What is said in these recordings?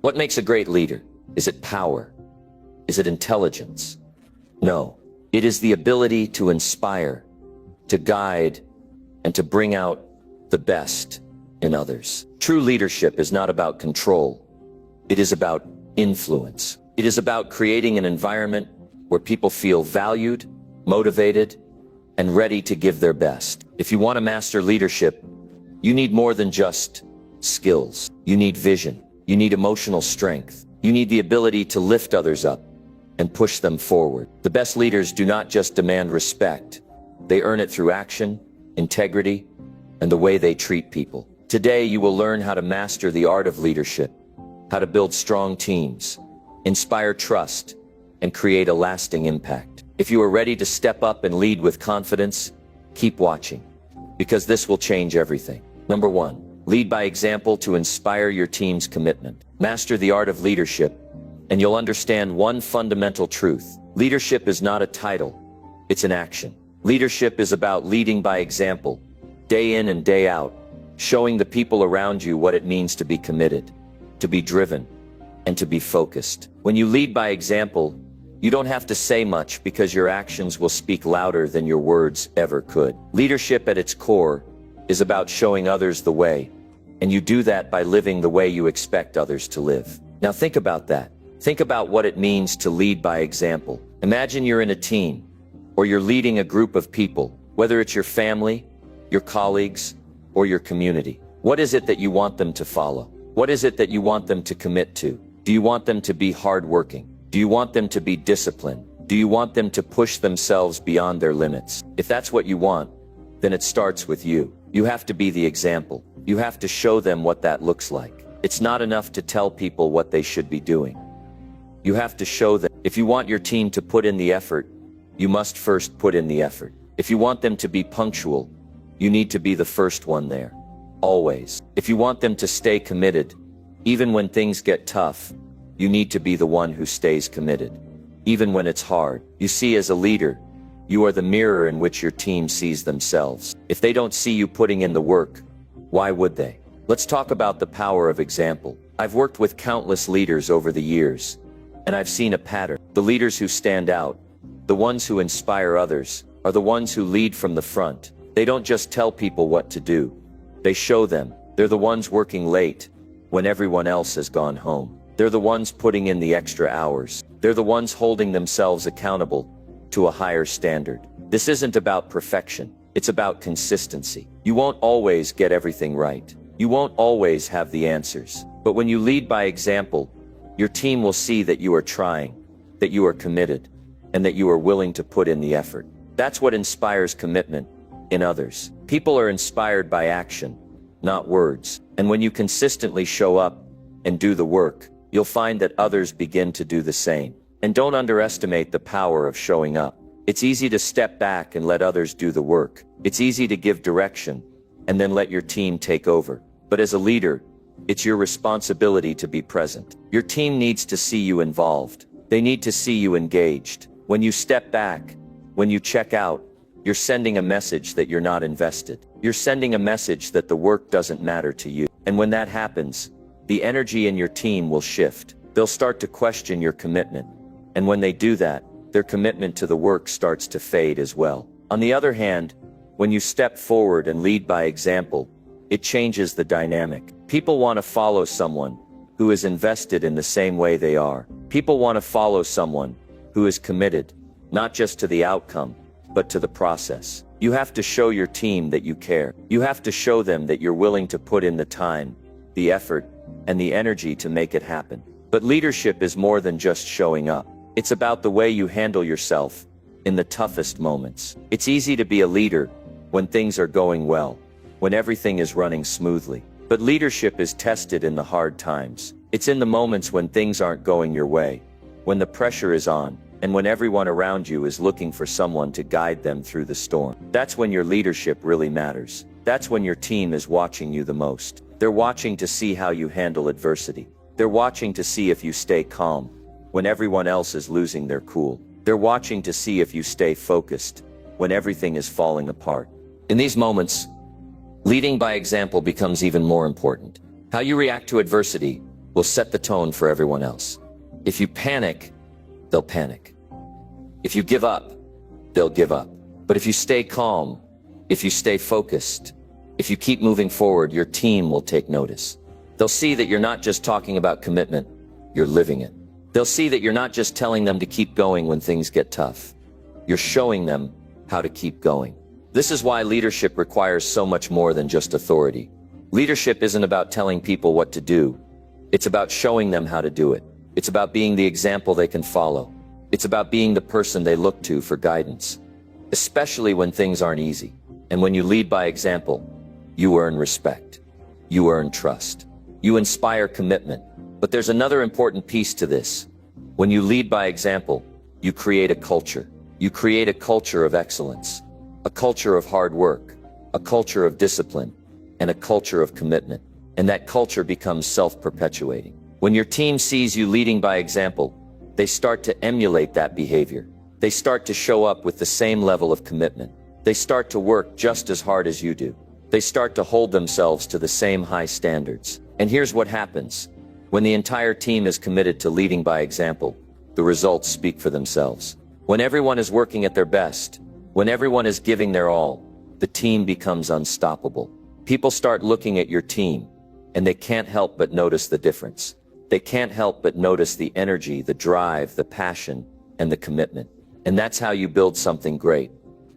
What makes a great leader? Is it power? Is it intelligence? No. It is the ability to inspire, to guide, and to bring out the best in others. True leadership is not about control. It is about influence. It is about creating an environment where people feel valued, motivated, and ready to give their best. If you want to master leadership, you need more than just skills. You need vision. You need emotional strength. You need the ability to lift others up and push them forward. The best leaders do not just demand respect. They earn it through action, integrity, and the way they treat people. Today, you will learn how to master the art of leadership, how to build strong teams, inspire trust, and create a lasting impact. If you are ready to step up and lead with confidence, keep watching, because this will change everything. Number 1, lead by example to inspire your team's commitment. Master the art of leadership, and you'll understand one fundamental truth. Leadership is not a title, it's an action. Leadership is about leading by example, day in and day out, showing the people around you what it means to be committed, to be driven, and to be focused. When you lead by example, you don't have to say much because your actions will speak louder than your words ever could. Leadership at its core is about showing others the way, and you do that by living the way you expect others to live. Now think about that. Think about what it means to lead by example. Imagine you're in a team, or you're leading a group of people, whether it's your family, your colleagues, or your community. What is it that you want them to follow? What is it that you want them to commit to? Do you want them to be hardworking? Do you want them to be disciplined? Do you want them to push themselves beyond their limits? If that's what you want, then it starts with you. You have to be the example. You have to show them what that looks like. It's not enough to tell people what they should be doing. You have to show them. If you want your team to put in the effort, you must first put in the effort. If you want them to be punctual, you need to be the first one there. Always. If you want them to stay committed, even when things get tough, you need to be the one who stays committed. Even when it's hard. You see, as a leader, you are the mirror in which your team sees themselves. If they don't see you putting in the work, why would they? Let's talk about the power of example. I've worked with countless leaders over the years, and I've seen a pattern. The leaders who stand out, the ones who inspire others, are the ones who lead from the front. They don't just tell people what to do. They show them. They're the ones working late when everyone else has gone home. They're the ones putting in the extra hours. They're the ones holding themselves accountable to a higher standard. This isn't about perfection. It's about consistency. You won't always get everything right. You won't always have the answers. But when you lead by example, your team will see that you are trying, that you are committed, and that you are willing to put in the effort. That's what inspires commitment in others. People are inspired by action, not words. And when you consistently show up and do the work, you'll find that others begin to do the same. And don't underestimate the power of showing up. It's easy to step back and let others do the work. It's easy to give direction and then let your team take over. But as a leader, it's your responsibility to be present. Your team needs to see you involved. They need to see you engaged. When you step back, when you check out, you're sending a message that you're not invested. You're sending a message that the work doesn't matter to you. And when that happens, the energy in your team will shift. They'll start to question your commitment. And when they do that, their commitment to the work starts to fade as well. On the other hand, when you step forward and lead by example, it changes the dynamic. People want to follow someone who is invested in the same way they are. People want to follow someone who is committed, not just to the outcome, but to the process. You have to show your team that you care. You have to show them that you're willing to put in the time, the effort, and the energy to make it happen. But leadership is more than just showing up. It's about the way you handle yourself in the toughest moments. It's easy to be a leader when things are going well, when everything is running smoothly. But leadership is tested in the hard times. It's in the moments when things aren't going your way, when the pressure is on, and when everyone around you is looking for someone to guide them through the storm. That's when your leadership really matters. That's when your team is watching you the most. They're watching to see how you handle adversity. They're watching to see if you stay calm when everyone else is losing their cool. They're watching to see if you stay focused when everything is falling apart. In these moments, leading by example becomes even more important. How you react to adversity will set the tone for everyone else. If you panic, they'll panic. If you give up, they'll give up. But if you stay calm, if you stay focused, if you keep moving forward, your team will take notice. They'll see that you're not just talking about commitment, you're living it. They'll see that you're not just telling them to keep going when things get tough. You're showing them how to keep going. This is why leadership requires so much more than just authority. Leadership isn't about telling people what to do. It's about showing them how to do it. It's about being the example they can follow. It's about being the person they look to for guidance, especially when things aren't easy. And when you lead by example, you earn respect. You earn trust. You inspire commitment. But there's another important piece to this. When you lead by example, you create a culture. You create a culture of excellence, a culture of hard work, a culture of discipline, and a culture of commitment. And that culture becomes self-perpetuating. When your team sees you leading by example, they start to emulate that behavior. They start to show up with the same level of commitment. They start to work just as hard as you do. They start to hold themselves to the same high standards. And here's what happens. When the entire team is committed to leading by example, the results speak for themselves. When everyone is working at their best, when everyone is giving their all, the team becomes unstoppable. People start looking at your team, and they can't help but notice the difference. They can't help but notice the energy, the drive, the passion, and the commitment. And that's how you build something great.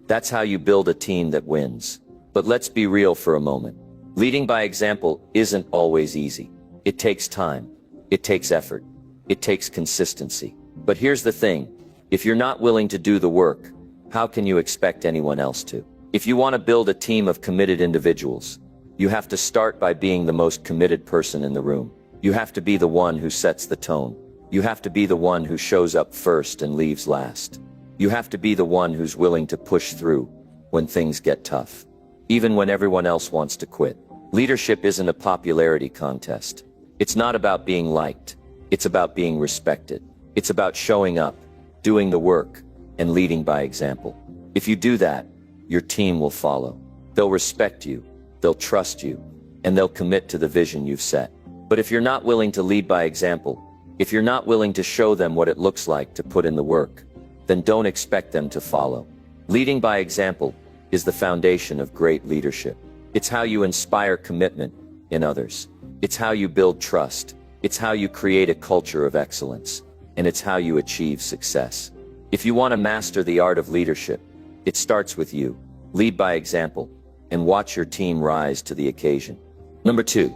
That's how you build a team that wins. But let's be real for a moment. Leading by example isn't always easy. It takes time. It takes effort. It takes consistency. But here's the thing. If you're not willing to do the work, how can you expect anyone else to? If you want to build a team of committed individuals, you have to start by being the most committed person in the room. You have to be the one who sets the tone. You have to be the one who shows up first and leaves last. You have to be the one who's willing to push through when things get tough, even when everyone else wants to quit. Leadership isn't a popularity contest. It's not about being liked. It's about being respected. It's about showing up, doing the work, and leading by example. If you do that, your team will follow. They'll respect you, they'll trust you, and they'll commit to the vision you've set. But if you're not willing to lead by example, if you're not willing to show them what it looks like to put in the work, then don't expect them to follow. Leading by example is the foundation of great leadership. It's how you inspire commitment in others. It's how you build trust. It's how you create a culture of excellence. And it's how you achieve success. If you want to master the art of leadership, it starts with you. Lead by example and watch your team rise to the occasion. Number 2,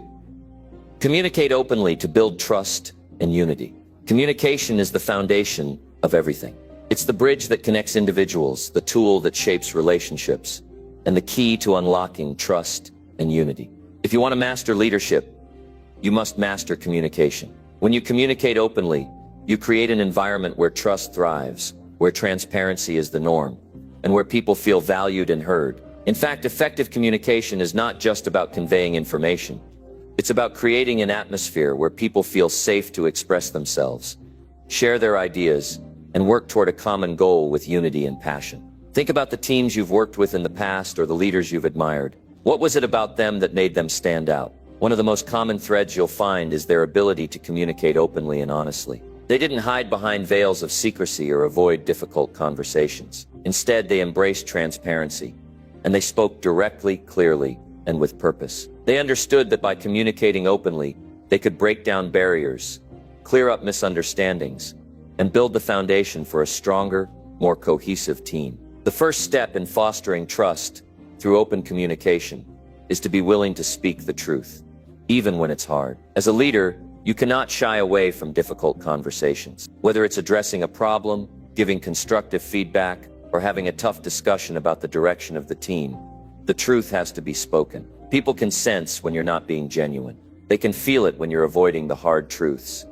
communicate openly to build trust and unity. Communication is the foundation of everything. It's the bridge that connects individuals, the tool that shapes relationships, and the key to unlocking trust and unity. If you want to master leadership, you must master communication. When you communicate openly, you create an environment where trust thrives, where transparency is the norm, and where people feel valued and heard. In fact, effective communication is not just about conveying information. It's about creating an atmosphere where people feel safe to express themselves, share their ideas, and work toward a common goal with unity and passion. Think about the teams you've worked with in the past or the leaders you've admired. What was it about them that made them stand out? One of the most common threads you'll find is their ability to communicate openly and honestly. They didn't hide behind veils of secrecy or avoid difficult conversations. Instead, they embraced transparency, and they spoke directly, clearly, and with purpose. They understood that by communicating openly, they could break down barriers, clear up misunderstandings, and build the foundation for a stronger, more cohesive team. The first step in fostering trust through open communication is to be willing to speak the truth, even when it's hard. As a leader, you cannot shy away from difficult conversations. Whether it's addressing a problem, giving constructive feedback, or having a tough discussion about the direction of the team, the truth has to be spoken. People can sense when you're not being genuine. They can feel it when you're avoiding the hard truths.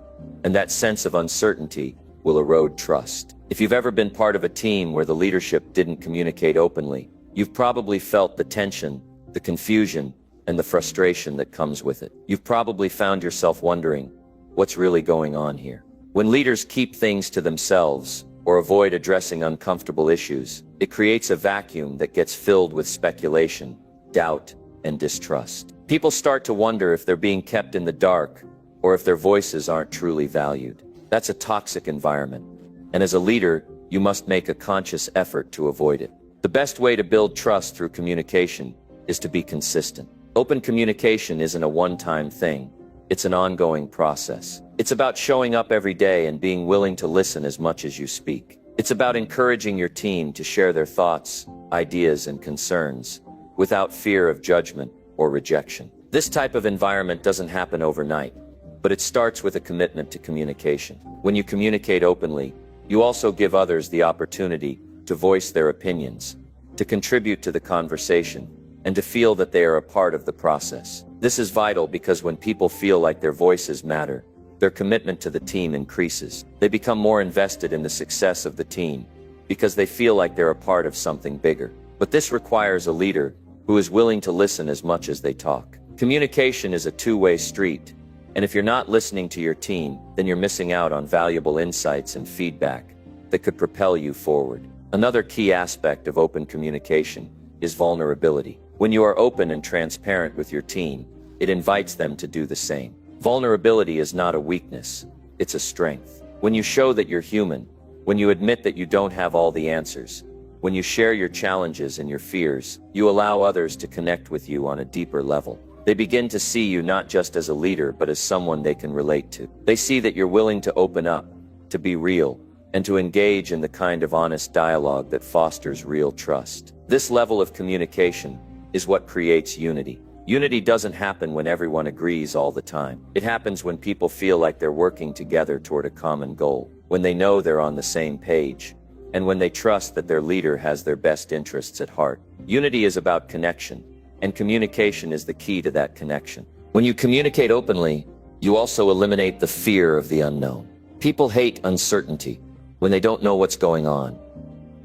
And that sense of uncertainty will erode trust. If you've ever been part of a team where the leadership didn't communicate openly, you've probably felt the tension, the confusion, and the frustration that comes with it. You've probably found yourself wondering, what's really going on here? When leaders keep things to themselves or avoid addressing uncomfortable issues, it creates a vacuum that gets filled with speculation, doubt, and distrust. People start to wonder if they're being kept in the dark or if their voices aren't truly valued. That's a toxic environment. And as a leader, you must make a conscious effort to avoid it. The best way to build trust through communication is to be consistent. Open communication isn't a one-time thing. It's an ongoing process. It's about showing up every day and being willing to listen as much as you speak. It's about encouraging your team to share their thoughts, ideas, and concerns without fear of judgment or rejection. This type of environment doesn't happen overnight, but it starts with a commitment to communication. When you communicate openly, you also give others the opportunity to voice their opinions, to contribute to the conversation, and to feel that they are a part of the process. This is vital because when people feel like their voices matter, their commitment to the team increases. They become more invested in the success of the team because they feel like they're a part of something bigger. But this requires a leader who is willing to listen as much as they talk. Communication is a two-way street, and if you're not listening to your team, then you're missing out on valuable insights and feedback that could propel you forward. Another key aspect of open communication is vulnerability. When you are open and transparent with your team, it invites them to do the same. Vulnerability is not a weakness, it's a strength. When you show that you're human, when you admit that you don't have all the answers, when you share your challenges and your fears, you allow others to connect with you on a deeper level. They begin to see you not just as a leader, but as someone they can relate to. They see that you're willing to open up, to be real, and to engage in the kind of honest dialogue that fosters real trust. This level of communication is what creates unity. Unity doesn't happen when everyone agrees all the time. It happens when people feel like they're working together toward a common goal, when they know they're on the same page, and when they trust that their leader has their best interests at heart. Unity is about connection, and communication is the key to that connection. When you communicate openly, you also eliminate the fear of the unknown. People hate uncertainty when they don't know what's going on,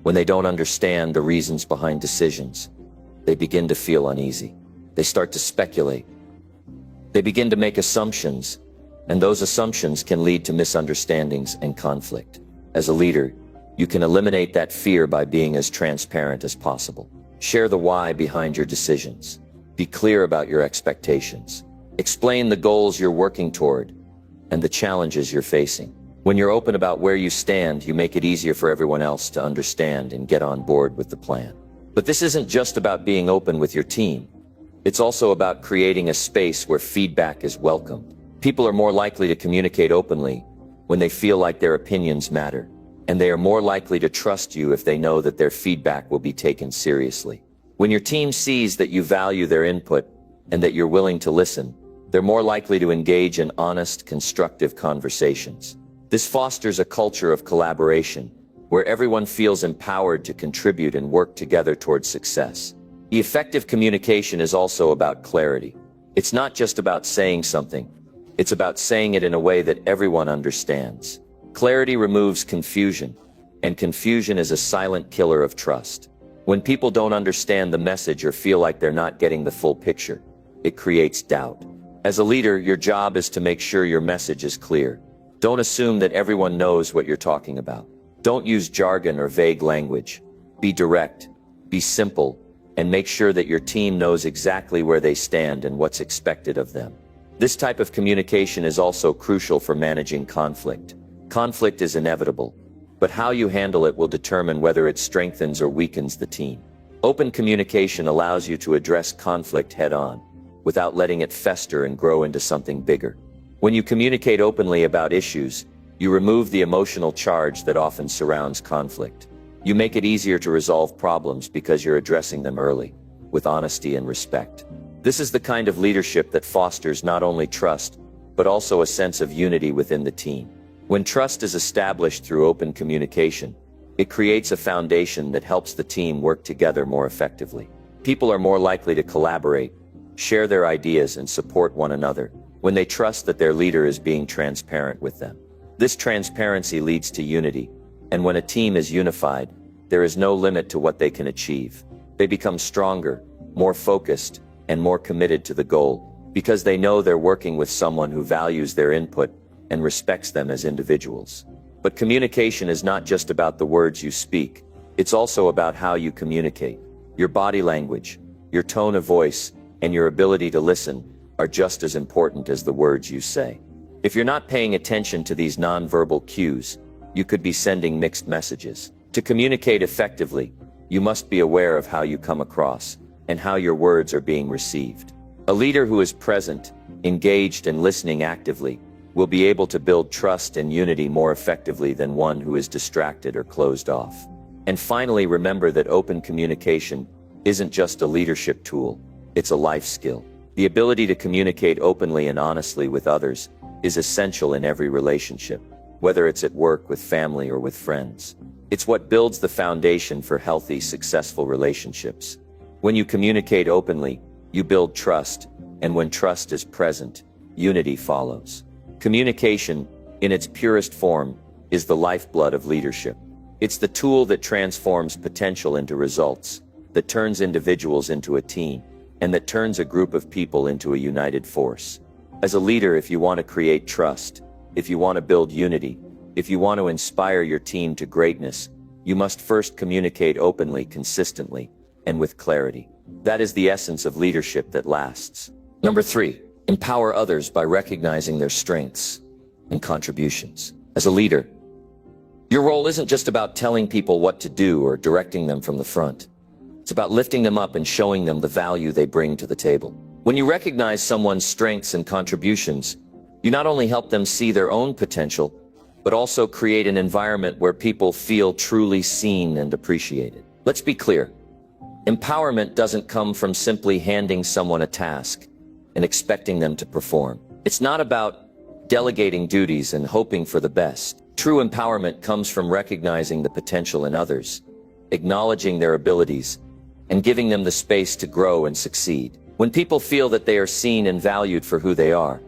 when they don't understand the reasons behind decisions. They begin to feel uneasy. They start to speculate. They begin to make assumptions, and those assumptions can lead to misunderstandings and conflict. As a leader, you can eliminate that fear by being as transparent as possible. Share the why behind your decisions. Be clear about your expectations. Explain the goals you're working toward and the challenges you're facing. When you're open about where you stand, you make it easier for everyone else to understand and get on board with the plan. But this isn't just about being open with your team. It's also about creating a space where feedback is welcome. People are more likely to communicate openly when they feel like their opinions matter, and they are more likely to trust you if they know that their feedback will be taken seriously. When your team sees that you value their input and that you're willing to listen, they're more likely to engage in honest, constructive conversations. This fosters a culture of collaboration, where everyone feels empowered to contribute and work together towards success. The effective communication is also about clarity. It's not just about saying something, it's about saying it in a way that everyone understands. Clarity removes confusion, and confusion is a silent killer of trust. When people don't understand the message or feel like they're not getting the full picture, it creates doubt. As a leader, your job is to make sure your message is clear. Don't assume that everyone knows what you're talking about. Don't use jargon or vague language. Be direct, be simple, and make sure that your team knows exactly where they stand and what's expected of them. This type of communication is also crucial for managing conflict. Conflict is inevitable, but how you handle it will determine whether it strengthens or weakens the team. Open communication allows you to address conflict head-on, without letting it fester and grow into something bigger. When you communicate openly about issues, you remove the emotional charge that often surrounds conflict. You make it easier to resolve problems because you're addressing them early, with honesty and respect. This is the kind of leadership that fosters not only trust, but also a sense of unity within the team. When trust is established through open communication, it creates a foundation that helps the team work together more effectively. People are more likely to collaborate, share their ideas, and support one another when they trust that their leader is being transparent with them. This transparency leads to unity, and when a team is unified, there is no limit to what they can achieve. They become stronger, more focused, and more committed to the goal, because they know they're working with someone who values their input and respects them as individuals. But communication is not just about the words you speak, it's also about how you communicate. Your body language, your tone of voice, and your ability to listen are just as important as the words you say. If you're not paying attention to these nonverbal cues, you could be sending mixed messages. To communicate effectively, you must be aware of how you come across and how your words are being received. A leader who is present, engaged, and listening actively will be able to build trust and unity more effectively than one who is distracted or closed off. And finally, remember that open communication isn't just a leadership tool, it's a life skill. The ability to communicate openly and honestly with others is essential in every relationship, whether it's at work, with family, or with friends. It's what builds the foundation for healthy, successful relationships. When you communicate openly, you build trust, and when trust is present, unity follows. Communication, in its purest form, is the lifeblood of leadership. It's the tool that transforms potential into results, that turns individuals into a team, and that turns a group of people into a united force. As a leader, if you want to create trust, if you want to build unity, if you want to inspire your team to greatness, you must first communicate openly, consistently, and with clarity. That is the essence of leadership that lasts. Number 3, empower others by recognizing their strengths and contributions. As a leader, your role isn't just about telling people what to do or directing them from the front. It's about lifting them up and showing them the value they bring to the table. When you recognize someone's strengths and contributions, you not only help them see their own potential, but also create an environment where people feel truly seen and appreciated. Let's be clear. Empowerment doesn't come from simply handing someone a task and expecting them to perform. It's not about delegating duties and hoping for the best. True empowerment comes from recognizing the potential in others, acknowledging their abilities, and giving them the space to grow and succeed. When people feel that they are seen and valued for who they are,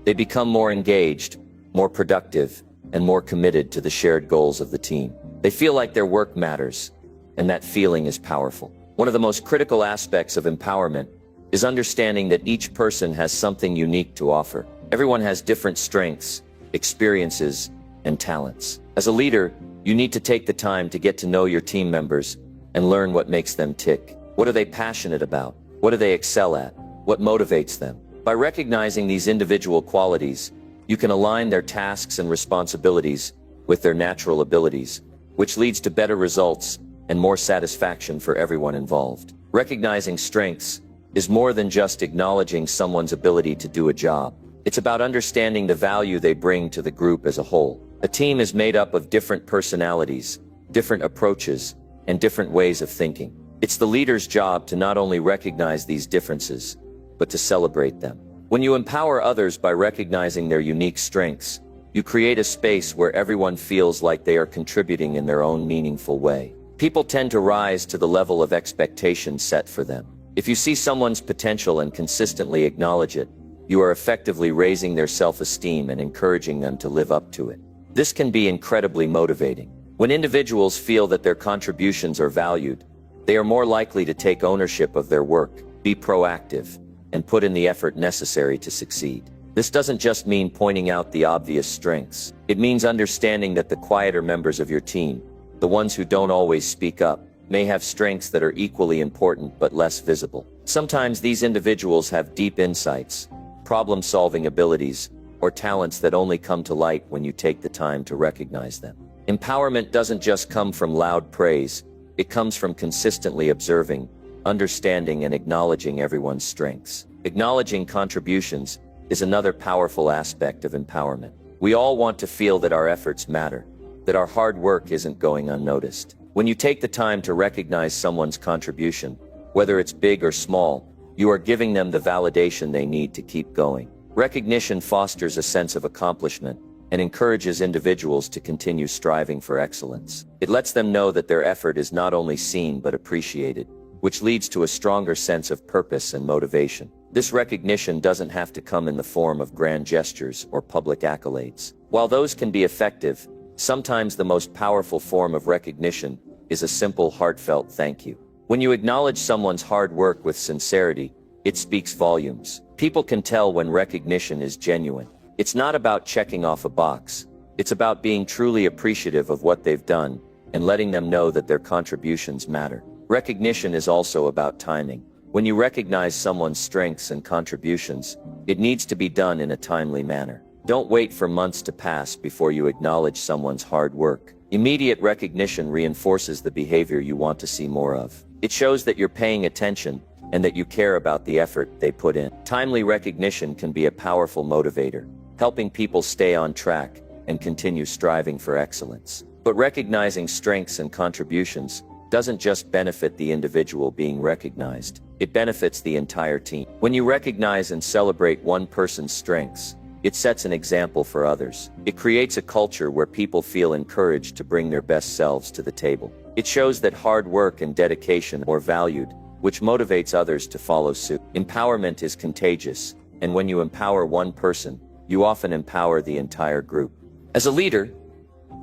they become more engaged, more productive, and more committed to the shared goals of the team. They feel like their work matters, and that feeling is powerful. One of the most critical aspects of empowerment is understanding that each person has something unique to offer. Everyone has different strengths, experiences, and talents. As a leader, you need to take the time to get to know your team members and learn what makes them tick. What are they passionate about? What do they excel at? What motivates them? By recognizing these individual qualities, you can align their tasks and responsibilities with their natural abilities, which leads to better results and more satisfaction for everyone involved. Recognizing strengths is more than just acknowledging someone's ability to do a job. It's about understanding the value they bring to the group as a whole. A team is made up of different personalities, different approaches, and different ways of thinking. It's the leader's job to not only recognize these differences, but to celebrate them. When you empower others by recognizing their unique strengths, you create a space where everyone feels like they are contributing in their own meaningful way. People tend to rise to the level of expectation set for them. If you see someone's potential and consistently acknowledge it, you are effectively raising their self-esteem and encouraging them to live up to it. This can be incredibly motivating. When individuals feel that their contributions are valued, they are more likely to take ownership of their work, be proactive, and put in the effort necessary to succeed. This doesn't just mean pointing out the obvious strengths. It means understanding that the quieter members of your team, the ones who don't always speak up, may have strengths that are equally important but less visible. Sometimes these individuals have deep insights, problem-solving abilities, or talents that only come to light when you take the time to recognize them. Empowerment doesn't just come from loud praise, it comes from consistently observing, understanding, and acknowledging everyone's strengths. Acknowledging contributions is another powerful aspect of empowerment. We all want to feel that our efforts matter, that our hard work isn't going unnoticed. When you take the time to recognize someone's contribution, whether it's big or small, you are giving them the validation they need to keep going. Recognition fosters a sense of accomplishment and encourages individuals to continue striving for excellence. It lets them know that their effort is not only seen but appreciated, which leads to a stronger sense of purpose and motivation. This recognition doesn't have to come in the form of grand gestures or public accolades. While those can be effective, sometimes the most powerful form of recognition is a simple, heartfelt thank you. When you acknowledge someone's hard work with sincerity, it speaks volumes. People can tell when recognition is genuine. It's not about checking off a box. It's about being truly appreciative of what they've done and letting them know that their contributions matter. Recognition is also about timing. When you recognize someone's strengths and contributions, it needs to be done in a timely manner. Don't wait for months to pass before you acknowledge someone's hard work. Immediate recognition reinforces the behavior you want to see more of. It shows that you're paying attention and that you care about the effort they put in. Timely recognition can be a powerful motivator, helping people stay on track and continue striving for excellence. But recognizing strengths and contributions doesn't just benefit the individual being recognized, it benefits the entire team. When you recognize and celebrate one person's strengths, it sets an example for others. It creates a culture where people feel encouraged to bring their best selves to the table. It shows that hard work and dedication are valued, which motivates others to follow suit. Empowerment is contagious, and when you empower one person, you often empower the entire group. As a leader,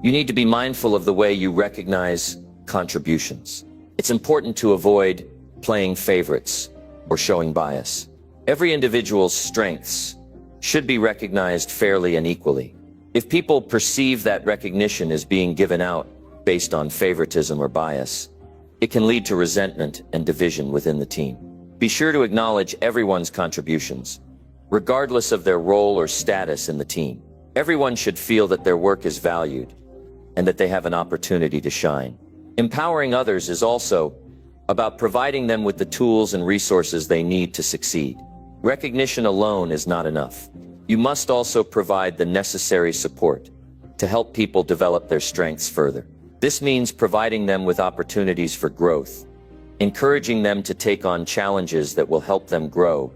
you need to be mindful of the way you recognize contributions. It's important to avoid playing favorites or showing bias. Every individual's strengths should be recognized fairly and equally. If people perceive that recognition as being given out based on favoritism or bias, it can lead to resentment and division within the team. Be sure to acknowledge everyone's contributions, regardless of their role or status in the team. Everyone should feel that their work is valued and that they have an opportunity to shine. Empowering others is also about providing them with the tools and resources they need to succeed. Recognition alone is not enough. You must also provide the necessary support to help people develop their strengths further. This means providing them with opportunities for growth, encouraging them to take on challenges that will help them grow,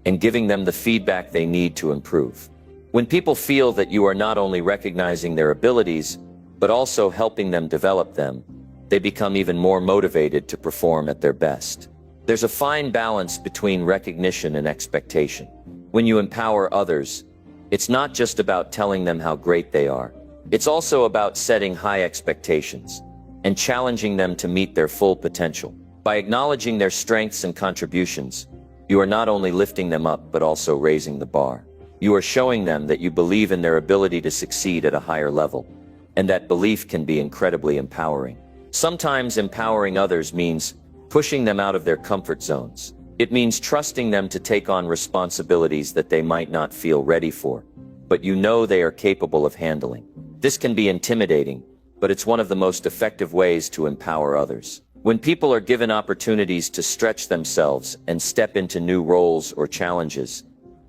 and giving them the feedback they need to improve. When people feel that you are not only recognizing their abilities, but also helping them develop them, they become even more motivated to perform at their best. There's a fine balance between recognition and expectation. When you empower others, it's not just about telling them how great they are. It's also about setting high expectations and challenging them to meet their full potential. By acknowledging their strengths and contributions, you are not only lifting them up, but also raising the bar. You are showing them that you believe in their ability to succeed at a higher level, and that belief can be incredibly empowering. Sometimes empowering others means pushing them out of their comfort zones. It means trusting them to take on responsibilities that they might not feel ready for, but you know they are capable of handling. This can be intimidating, but it's one of the most effective ways to empower others. When people are given opportunities to stretch themselves and step into new roles or challenges,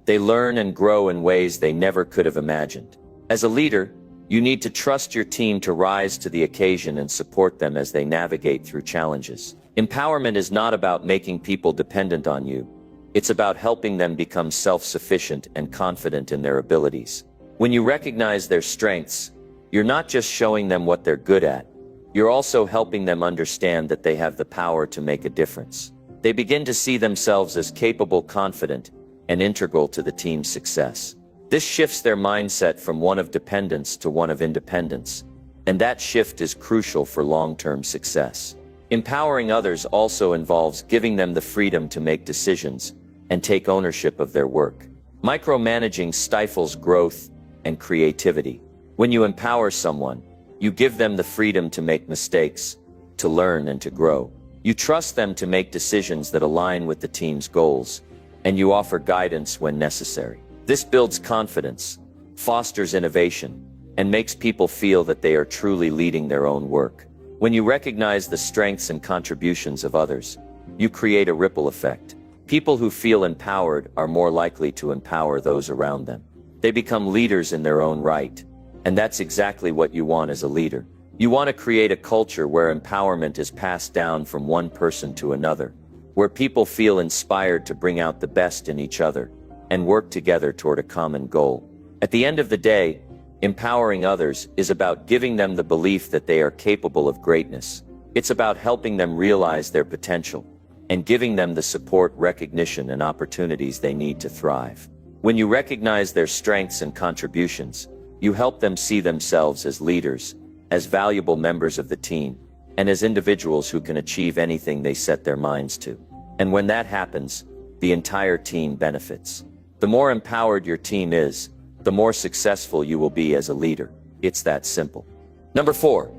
they learn and grow in ways they never could have imagined. As a leader, you need to trust your team to rise to the occasion and support them as they navigate through challenges. Empowerment is not about making people dependent on you. It's about helping them become self-sufficient and confident in their abilities. When you recognize their strengths, you're not just showing them what they're good at, you're also helping them understand that they have the power to make a difference. They begin to see themselves as capable, confident, and integral to the team's success. This shifts their mindset from one of dependence to one of independence, and that shift is crucial for long-term success. Empowering others also involves giving them the freedom to make decisions and take ownership of their work. Micromanaging stifles growth and creativity. When you empower someone, you give them the freedom to make mistakes, to learn and to grow. You trust them to make decisions that align with the team's goals, and you offer guidance when necessary. This builds confidence, fosters innovation, and makes people feel that they are truly leading their own work. When you recognize the strengths and contributions of others, you create a ripple effect. People who feel empowered are more likely to empower those around them. They become leaders in their own right, and that's exactly what you want as a leader. You want to create a culture where empowerment is passed down from one person to another, where people feel inspired to bring out the best in each other and work together toward a common goal. At the end of the day, empowering others is about giving them the belief that they are capable of greatness. It's about helping them realize their potential and giving them the support, recognition, and opportunities they need to thrive. When you recognize their strengths and contributions, you help them see themselves as leaders, as valuable members of the team, and as individuals who can achieve anything they set their minds to. And when that happens, the entire team benefits. The more empowered your team is, the more successful you will be as a leader. It's that simple. Number 4,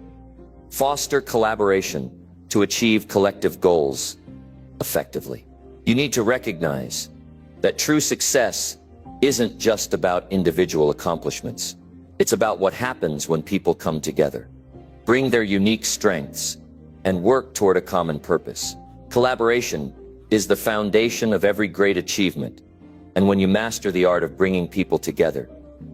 foster collaboration to achieve collective goals effectively. You need to recognize that true success isn't just about individual accomplishments. It's about what happens when people come together, bring their unique strengths, and work toward a common purpose. Collaboration is the foundation of every great achievement, and when you master the art of bringing people together,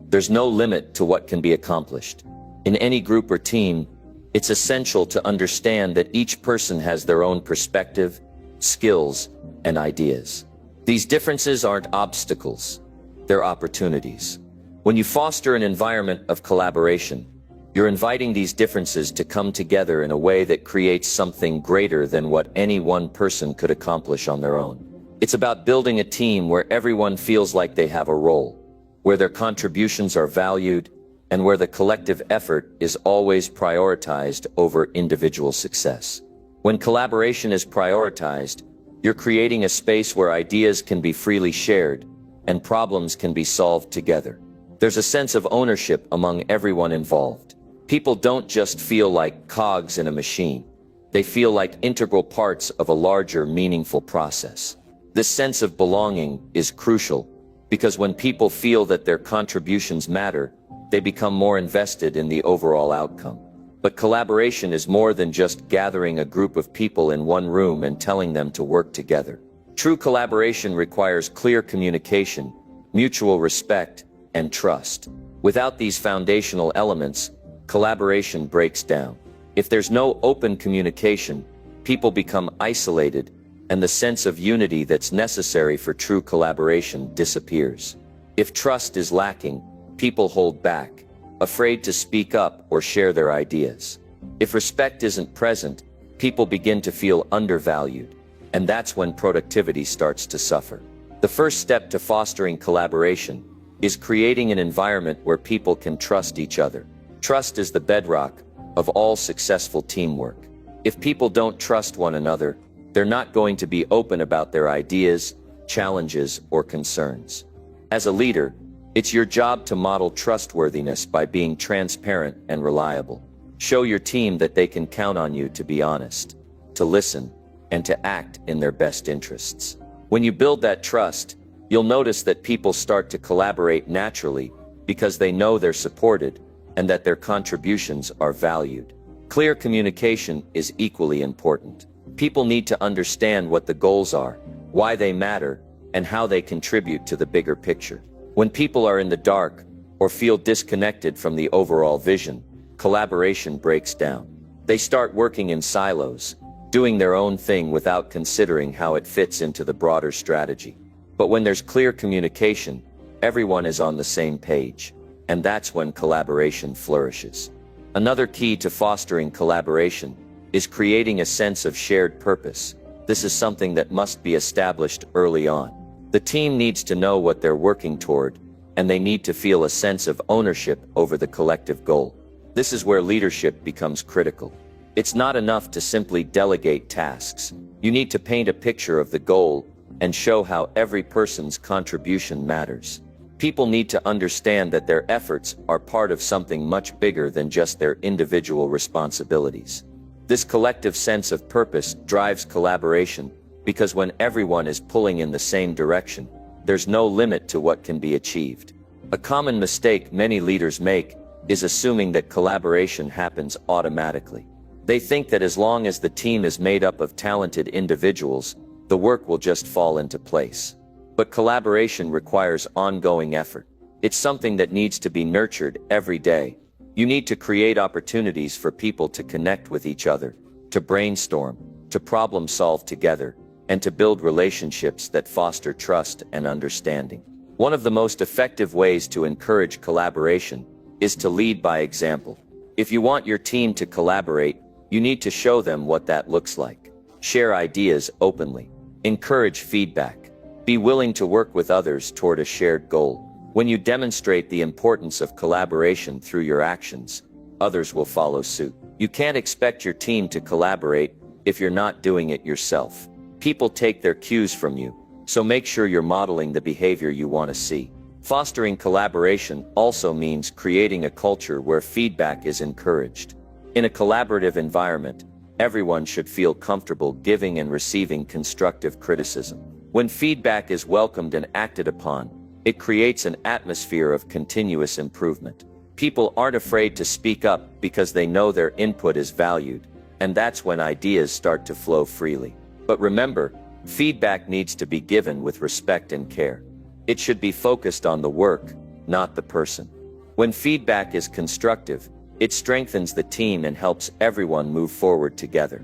there's no limit to what can be accomplished. In any group or team, it's essential to understand that each person has their own perspective, skills, and ideas. These differences aren't obstacles, they're opportunities. When you foster an environment of collaboration, you're inviting these differences to come together in a way that creates something greater than what any one person could accomplish on their own. It's about building a team where everyone feels like they have a role, where their contributions are valued, and where the collective effort is always prioritized over individual success. When collaboration is prioritized, you're creating a space where ideas can be freely shared and problems can be solved together. There's a sense of ownership among everyone involved. People don't just feel like cogs in a machine. They feel like integral parts of a larger, meaningful process. This sense of belonging is crucial because when people feel that their contributions matter, they become more invested in the overall outcome. But collaboration is more than just gathering a group of people in one room and telling them to work together. True collaboration requires clear communication, mutual respect, and trust. Without these foundational elements, collaboration breaks down. If there's no open communication, people become isolated, and the sense of unity that's necessary for true collaboration disappears. If trust is lacking, people hold back, afraid to speak up or share their ideas. If respect isn't present, people begin to feel undervalued, and that's when productivity starts to suffer. The first step to fostering collaboration is creating an environment where people can trust each other. Trust is the bedrock of all successful teamwork. If people don't trust one another, they're not going to be open about their ideas, challenges, or concerns. As a leader, it's your job to model trustworthiness by being transparent and reliable. Show your team that they can count on you to be honest, to listen, and to act in their best interests. When you build that trust, you'll notice that people start to collaborate naturally because they know they're supported and that their contributions are valued. Clear communication is equally important. People need to understand what the goals are, why they matter, and how they contribute to the bigger picture. When people are in the dark or feel disconnected from the overall vision, collaboration breaks down. They start working in silos, doing their own thing without considering how it fits into the broader strategy. But when there's clear communication, everyone is on the same page, and that's when collaboration flourishes. Another key to fostering collaboration is creating a sense of shared purpose. This is something that must be established early on. The team needs to know what they're working toward, and they need to feel a sense of ownership over the collective goal. This is where leadership becomes critical. It's not enough to simply delegate tasks. You need to paint a picture of the goal and show how every person's contribution matters. People need to understand that their efforts are part of something much bigger than just their individual responsibilities. This collective sense of purpose drives collaboration because when everyone is pulling in the same direction, there's no limit to what can be achieved. A common mistake many leaders make is assuming that collaboration happens automatically. They think that as long as the team is made up of talented individuals, the work will just fall into place. But collaboration requires ongoing effort. It's something that needs to be nurtured every day. You need to create opportunities for people to connect with each other, to brainstorm, to problem solve together, and to build relationships that foster trust and understanding. One of the most effective ways to encourage collaboration is to lead by example. If you want your team to collaborate, you need to show them what that looks like. Share ideas openly. Encourage feedback. Be willing to work with others toward a shared goal. When you demonstrate the importance of collaboration through your actions, others will follow suit. You can't expect your team to collaborate if you're not doing it yourself. People take their cues from you, so make sure you're modeling the behavior you want to see. Fostering collaboration also means creating a culture where feedback is encouraged. In a collaborative environment, everyone should feel comfortable giving and receiving constructive criticism. When feedback is welcomed and acted upon, It creates an atmosphere of continuous improvement. People aren't afraid to speak up because they know their input is valued, and that's when ideas start to flow freely. But remember, feedback needs to be given with respect and care. It should be focused on the work, not the person. When feedback is constructive, it strengthens the team and helps everyone move forward together.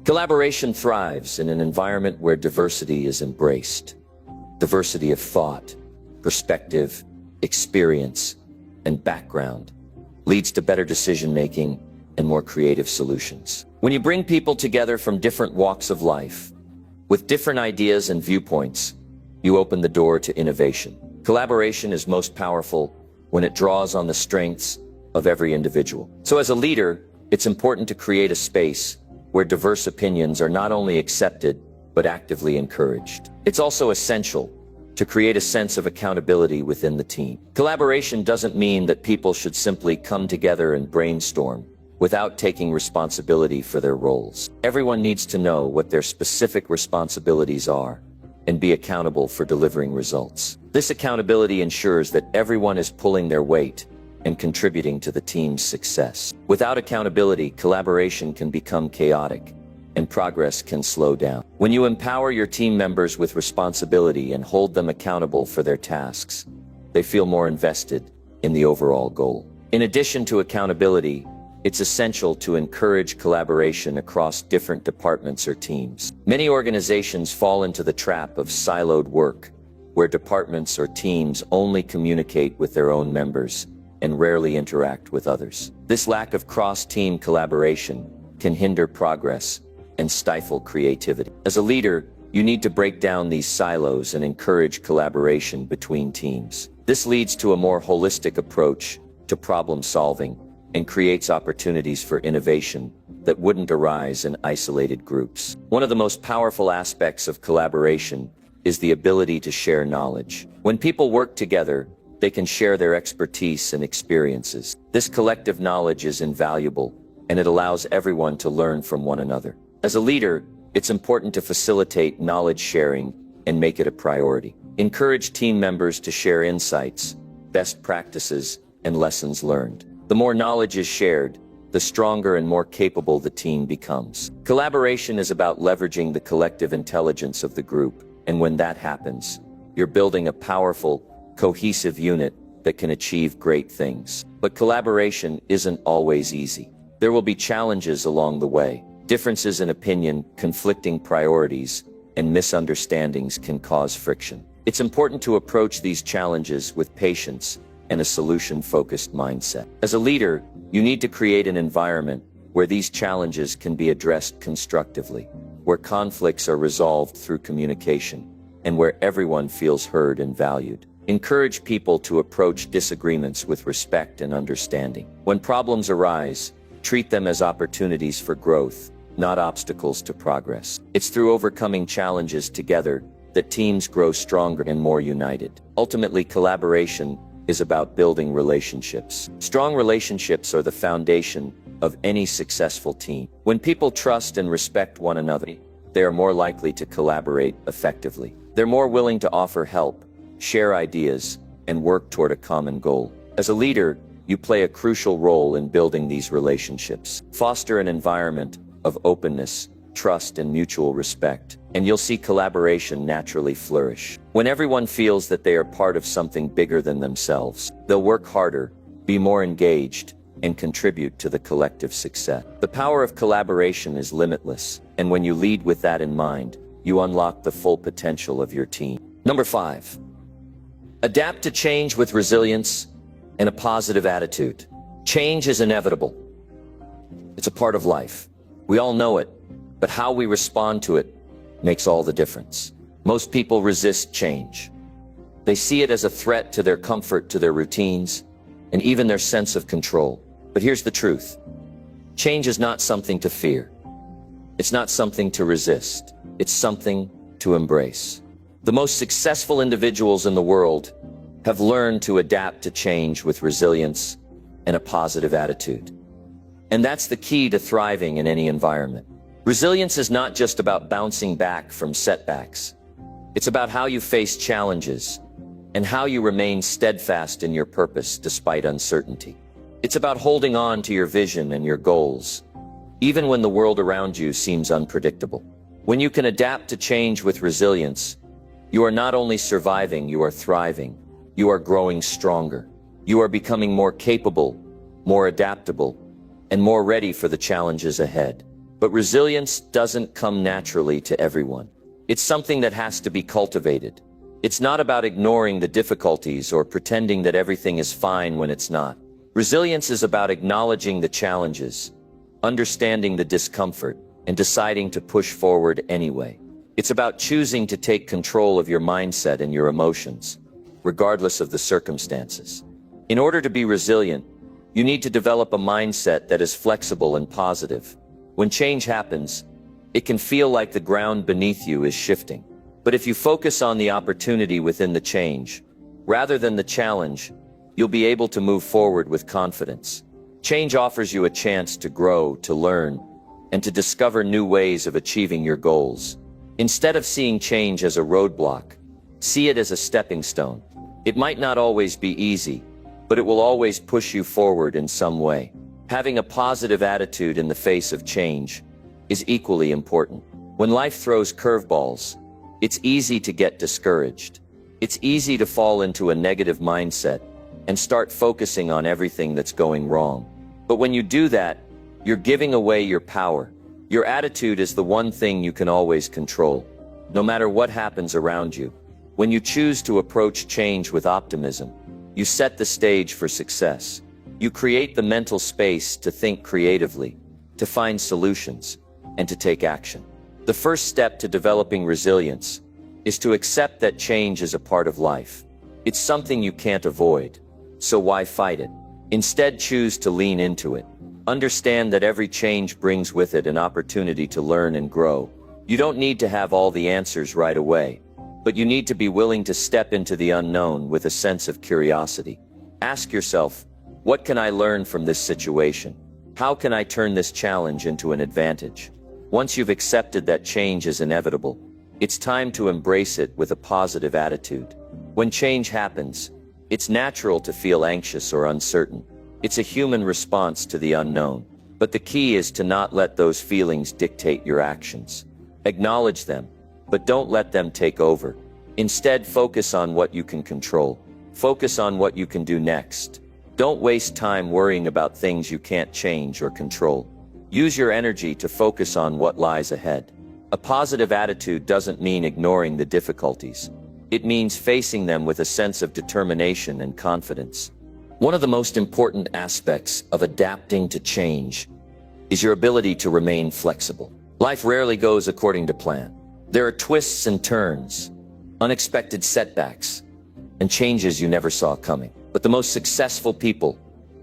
Collaboration thrives in an environment where diversity is embraced. Diversity of thought, perspective, experience, and background leads to better decision-making and more creative solutions. When you bring people together from different walks of life, with different ideas and viewpoints, you open the door to innovation. Collaboration is most powerful when it draws on the strengths of every individual. So as a leader, it's important to create a space where diverse opinions are not only accepted, but actively encouraged. It's also essential to create a sense of accountability within the team. Collaboration doesn't mean that people should simply come together and brainstorm without taking responsibility for their roles. Everyone needs to know what their specific responsibilities are and be accountable for delivering results. This accountability ensures that everyone is pulling their weight and contributing to the team's success. Without accountability, collaboration can become chaotic, and progress can slow down. When you empower your team members with responsibility and hold them accountable for their tasks, they feel more invested in the overall goal. In addition to accountability, it's essential to encourage collaboration across different departments or teams. Many organizations fall into the trap of siloed work, where departments or teams only communicate with their own members and rarely interact with others. This lack of cross-team collaboration can hinder progress and stifle creativity. As a leader, you need to break down these silos and encourage collaboration between teams. This leads to a more holistic approach to problem solving and creates opportunities for innovation that wouldn't arise in isolated groups. One of the most powerful aspects of collaboration is the ability to share knowledge. When people work together, they can share their expertise and experiences. This collective knowledge is invaluable, and it allows everyone to learn from one another. As a leader, it's important to facilitate knowledge sharing and make it a priority. Encourage team members to share insights, best practices, and lessons learned. The more knowledge is shared, the stronger and more capable the team becomes. Collaboration is about leveraging the collective intelligence of the group, and when that happens, you're building a powerful, cohesive unit that can achieve great things. But collaboration isn't always easy. There will be challenges along the way. Differences in opinion, conflicting priorities, and misunderstandings can cause friction. It's important to approach these challenges with patience and a solution-focused mindset. As a leader, you need to create an environment where these challenges can be addressed constructively, where conflicts are resolved through communication, and where everyone feels heard and valued. Encourage people to approach disagreements with respect and understanding. When problems arise, treat them as opportunities for growth, not obstacles to progress. It's through overcoming challenges together that teams grow stronger and more united. Ultimately, collaboration is about building relationships. Strong relationships are the foundation of any successful team. When people trust and respect one another, they are more likely to collaborate effectively. They're more willing to offer help, share ideas, and work toward a common goal. As a leader, you play a crucial role in building these relationships. Foster an environment of openness, trust, and mutual respect, and you'll see collaboration naturally flourish. When everyone feels that they are part of something bigger than themselves, they'll work harder, be more engaged, and contribute to the collective success. The power of collaboration is limitless, and when you lead with that in mind, you unlock the full potential of your team. Number 5. Adapt to change with resilience and a positive attitude. Change is inevitable. It's a part of life. We all know it, but how we respond to it makes all the difference. Most people resist change. They see it as a threat to their comfort, to their routines, and even their sense of control. But here's the truth. Change is not something to fear. It's not something to resist. It's something to embrace. The most successful individuals in the world have learned to adapt to change with resilience and a positive attitude. And that's the key to thriving in any environment. Resilience is not just about bouncing back from setbacks. It's about how you face challenges, and how you remain steadfast in your purpose despite uncertainty. It's about holding on to your vision and your goals, even when the world around you seems unpredictable. When you can adapt to change with resilience, you are not only surviving, you are thriving. You are growing stronger. You are becoming more capable, more adaptable, and more ready for the challenges ahead. But resilience doesn't come naturally to everyone. It's something that has to be cultivated. It's not about ignoring the difficulties or pretending that everything is fine when it's not. Resilience is about acknowledging the challenges, understanding the discomfort, and deciding to push forward anyway. It's about choosing to take control of your mindset and your emotions, regardless of the circumstances. In order to be resilient, you need to develop a mindset that is flexible and positive. When change happens, it can feel like the ground beneath you is shifting. But if you focus on the opportunity within the change, rather than the challenge, you'll be able to move forward with confidence. Change offers you a chance to grow, to learn, and to discover new ways of achieving your goals. Instead of seeing change as a roadblock, see it as a stepping stone. It might not always be easy, but it will always push you forward in some way. Having a positive attitude in the face of change is equally important. When life throws curveballs, it's easy to get discouraged. It's easy to fall into a negative mindset and start focusing on everything that's going wrong. But when you do that, you're giving away your power. Your attitude is the one thing you can always control, no matter what happens around you. When you choose to approach change with optimism, you set the stage for success. You create the mental space to think creatively, to find solutions, and to take action. The first step to developing resilience is to accept that change is a part of life. It's something you can't avoid, so why fight it? Instead, choose to lean into it. Understand that every change brings with it an opportunity to learn and grow. You don't need to have all the answers right away, but you need to be willing to step into the unknown with a sense of curiosity. Ask yourself, what can I learn from this situation? How can I turn this challenge into an advantage? Once you've accepted that change is inevitable, it's time to embrace it with a positive attitude. When change happens, it's natural to feel anxious or uncertain. It's a human response to the unknown. But the key is to not let those feelings dictate your actions. Acknowledge them, but don't let them take over. Instead, focus on what you can control. Focus on what you can do next. Don't waste time worrying about things you can't change or control. Use your energy to focus on what lies ahead. A positive attitude doesn't mean ignoring the difficulties. It means facing them with a sense of determination and confidence. One of the most important aspects of adapting to change is your ability to remain flexible. Life rarely goes according to plan. There are twists and turns, unexpected setbacks, and changes you never saw coming. But the most successful people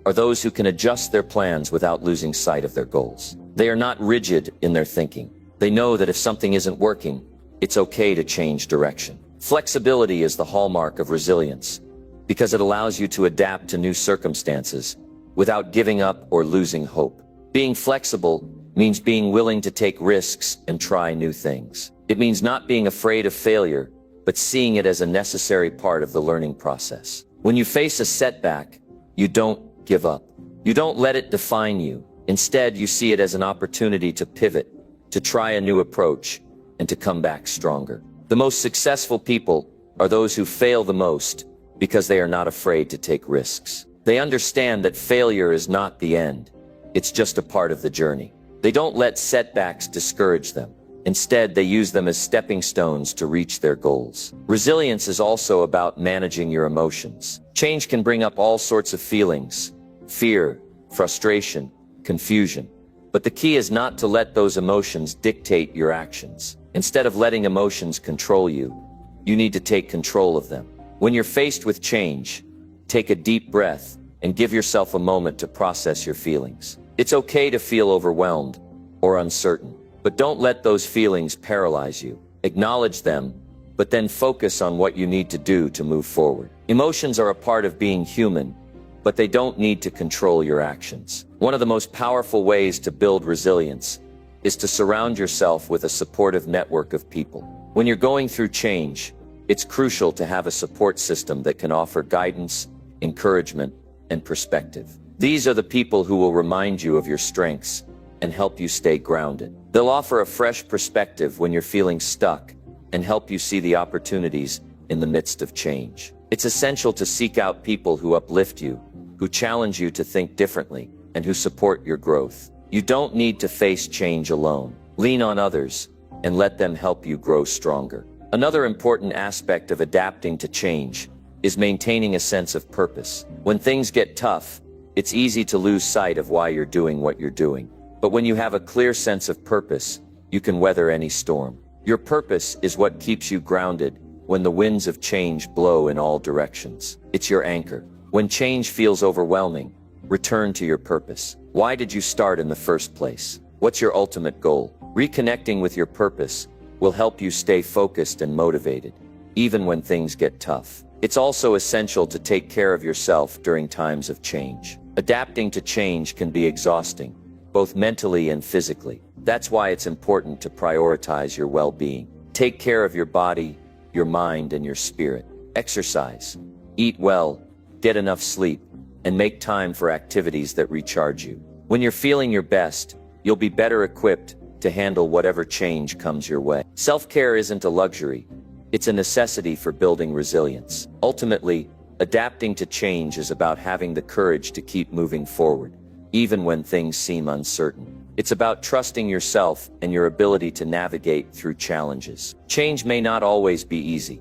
are those who can adjust their plans without losing sight of their goals. They are not rigid in their thinking. They know that if something isn't working, it's okay to change direction. Flexibility is the hallmark of resilience, because it allows you to adapt to new circumstances without giving up or losing hope. Being flexible means being willing to take risks and try new things. It means not being afraid of failure, but seeing it as a necessary part of the learning process. When you face a setback, you don't give up. You don't let it define you. Instead, you see it as an opportunity to pivot, to try a new approach, and to come back stronger. The most successful people are those who fail the most because they are not afraid to take risks. They understand that failure is not the end. It's just a part of the journey. They don't let setbacks discourage them. Instead, they use them as stepping stones to reach their goals. Resilience is also about managing your emotions. Change can bring up all sorts of feelings: fear, frustration, confusion. But the key is not to let those emotions dictate your actions. Instead of letting emotions control you, you need to take control of them. When you're faced with change, take a deep breath and give yourself a moment to process your feelings. It's okay to feel overwhelmed or uncertain, but don't let those feelings paralyze you. Acknowledge them, but then focus on what you need to do to move forward. Emotions are a part of being human, but they don't need to control your actions. One of the most powerful ways to build resilience is to surround yourself with a supportive network of people. When you're going through change, it's crucial to have a support system that can offer guidance, encouragement, and perspective. These are the people who will remind you of your strengths and help you stay grounded. They'll offer a fresh perspective when you're feeling stuck and help you see the opportunities in the midst of change. It's essential to seek out people who uplift you, who challenge you to think differently, and who support your growth. You don't need to face change alone. Lean on others and let them help you grow stronger. Another important aspect of adapting to change is maintaining a sense of purpose. When things get tough, it's easy to lose sight of why you're doing what you're doing. But when you have a clear sense of purpose, you can weather any storm. Your purpose is what keeps you grounded when the winds of change blow in all directions. It's your anchor. When change feels overwhelming, return to your purpose. Why did you start in the first place? What's your ultimate goal? Reconnecting with your purpose will help you stay focused and motivated, even when things get tough. It's also essential to take care of yourself during times of change. Adapting to change can be exhausting, both mentally and physically. That's why it's important to prioritize your well-being. Take care of your body, your mind, and your spirit. Exercise, eat well, get enough sleep, and make time for activities that recharge you. When you're feeling your best, you'll be better equipped to handle whatever change comes your way. Self-care isn't a luxury, it's a necessity for building resilience. Ultimately, adapting to change is about having the courage to keep moving forward, even when things seem uncertain. It's about trusting yourself and your ability to navigate through challenges. Change may not always be easy,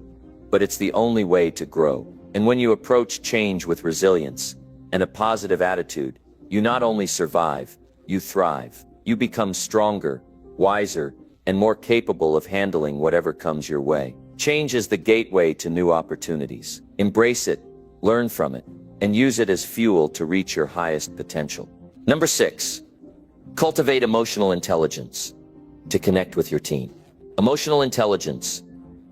but it's the only way to grow. And when you approach change with resilience and a positive attitude, you not only survive, you thrive. You become stronger, wiser, and more capable of handling whatever comes your way. Change is the gateway to new opportunities. Embrace it, learn from it, and use it as fuel to reach your highest potential. Number 6, cultivate emotional intelligence to connect with your team. Emotional intelligence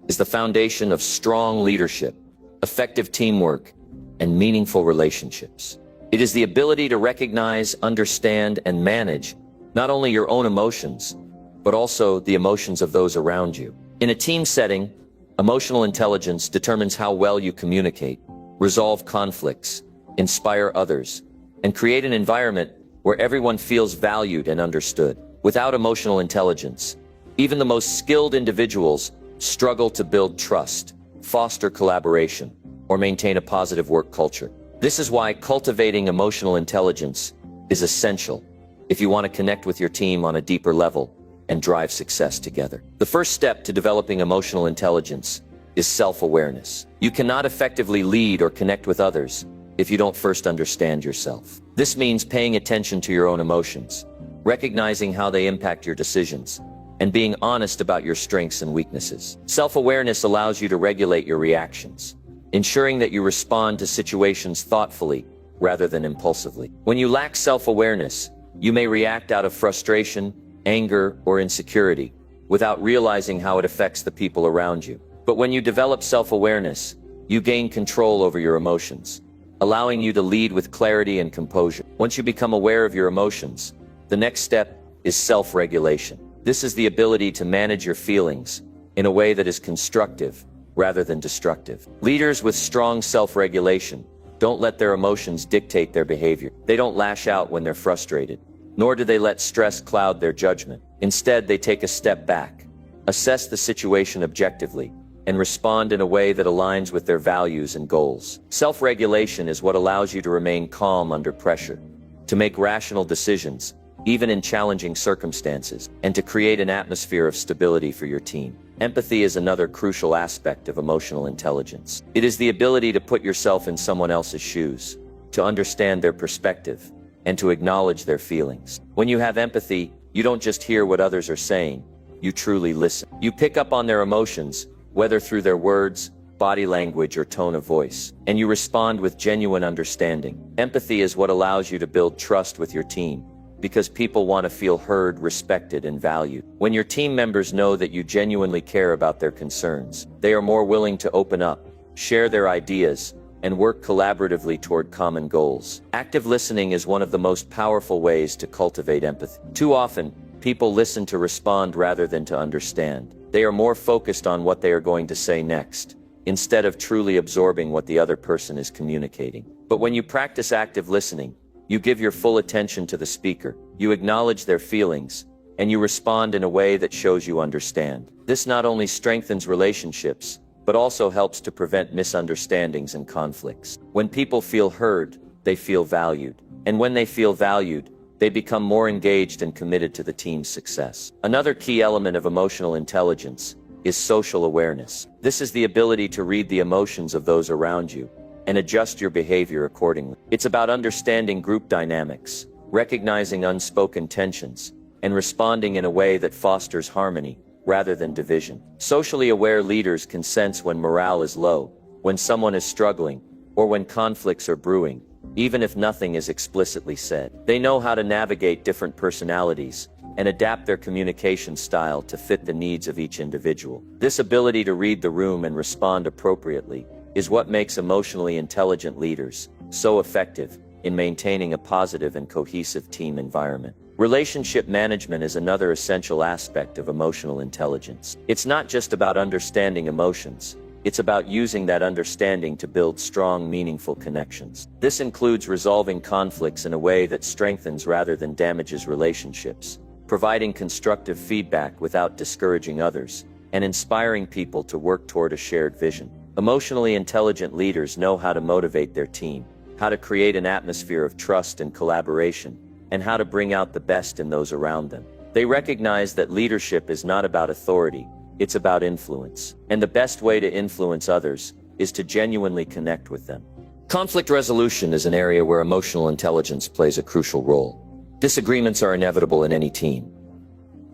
is the foundation of strong leadership, effective teamwork, and meaningful relationships. It is the ability to recognize, understand, and manage not only your own emotions, but also the emotions of those around you. In a team setting, emotional intelligence determines how well you communicate, resolve conflicts, inspire others, and create an environment where everyone feels valued and understood. Without emotional intelligence, even the most skilled individuals struggle to build trust, foster collaboration, or maintain a positive work culture. This is why cultivating emotional intelligence is essential if you want to connect with your team on a deeper level and drive success together. The first step to developing emotional intelligence is self-awareness. You cannot effectively lead or connect with others if you don't first understand yourself. This means paying attention to your own emotions, recognizing how they impact your decisions, and being honest about your strengths and weaknesses. Self-awareness allows you to regulate your reactions, ensuring that you respond to situations thoughtfully rather than impulsively. When you lack self-awareness, you may react out of frustration, anger, or insecurity without realizing how it affects the people around you. But when you develop self-awareness, you gain control over your emotions, allowing you to lead with clarity and composure. Once you become aware of your emotions, the next step is self-regulation. This is the ability to manage your feelings in a way that is constructive rather than destructive. Leaders with strong self-regulation don't let their emotions dictate their behavior. They don't lash out when they're frustrated, nor do they let stress cloud their judgment. Instead, they take a step back, assess the situation objectively, and respond in a way that aligns with their values and goals. Self-regulation is what allows you to remain calm under pressure, to make rational decisions, even in challenging circumstances, and to create an atmosphere of stability for your team. Empathy is another crucial aspect of emotional intelligence. It is the ability to put yourself in someone else's shoes, to understand their perspective, and to acknowledge their feelings. When you have empathy, you don't just hear what others are saying, you truly listen. You pick up on their emotions, whether through their words, body language, or tone of voice, and you respond with genuine understanding. Empathy is what allows you to build trust with your team, because people want to feel heard, respected, and valued. When your team members know that you genuinely care about their concerns, they are more willing to open up, share their ideas, and work collaboratively toward common goals. Active listening is one of the most powerful ways to cultivate empathy. Too often, people listen to respond rather than to understand. They are more focused on what they are going to say next, instead of truly absorbing what the other person is communicating. But when you practice active listening, you give your full attention to the speaker, you acknowledge their feelings, and you respond in a way that shows you understand. This not only strengthens relationships, but also helps to prevent misunderstandings and conflicts. When people feel heard, they feel valued. And when they feel valued, they become more engaged and committed to the team's success. Another key element of emotional intelligence is social awareness. This is the ability to read the emotions of those around you and adjust your behavior accordingly. It's about understanding group dynamics, recognizing unspoken tensions, and responding in a way that fosters harmony rather than division. Socially aware leaders can sense when morale is low, when someone is struggling, or when conflicts are brewing, even if nothing is explicitly said. They know how to navigate different personalities and adapt their communication style to fit the needs of each individual. This ability to read the room and respond appropriately is what makes emotionally intelligent leaders so effective in maintaining a positive and cohesive team environment. Relationship management is another essential aspect of emotional intelligence. It's not just about understanding emotions. It's about using that understanding to build strong, meaningful connections. This includes resolving conflicts in a way that strengthens rather than damages relationships, providing constructive feedback without discouraging others, and inspiring people to work toward a shared vision. Emotionally intelligent leaders know how to motivate their team, how to create an atmosphere of trust and collaboration, and how to bring out the best in those around them. They recognize that leadership is not about authority, it's about influence. And the best way to influence others is to genuinely connect with them. Conflict resolution is an area where emotional intelligence plays a crucial role. Disagreements are inevitable in any team,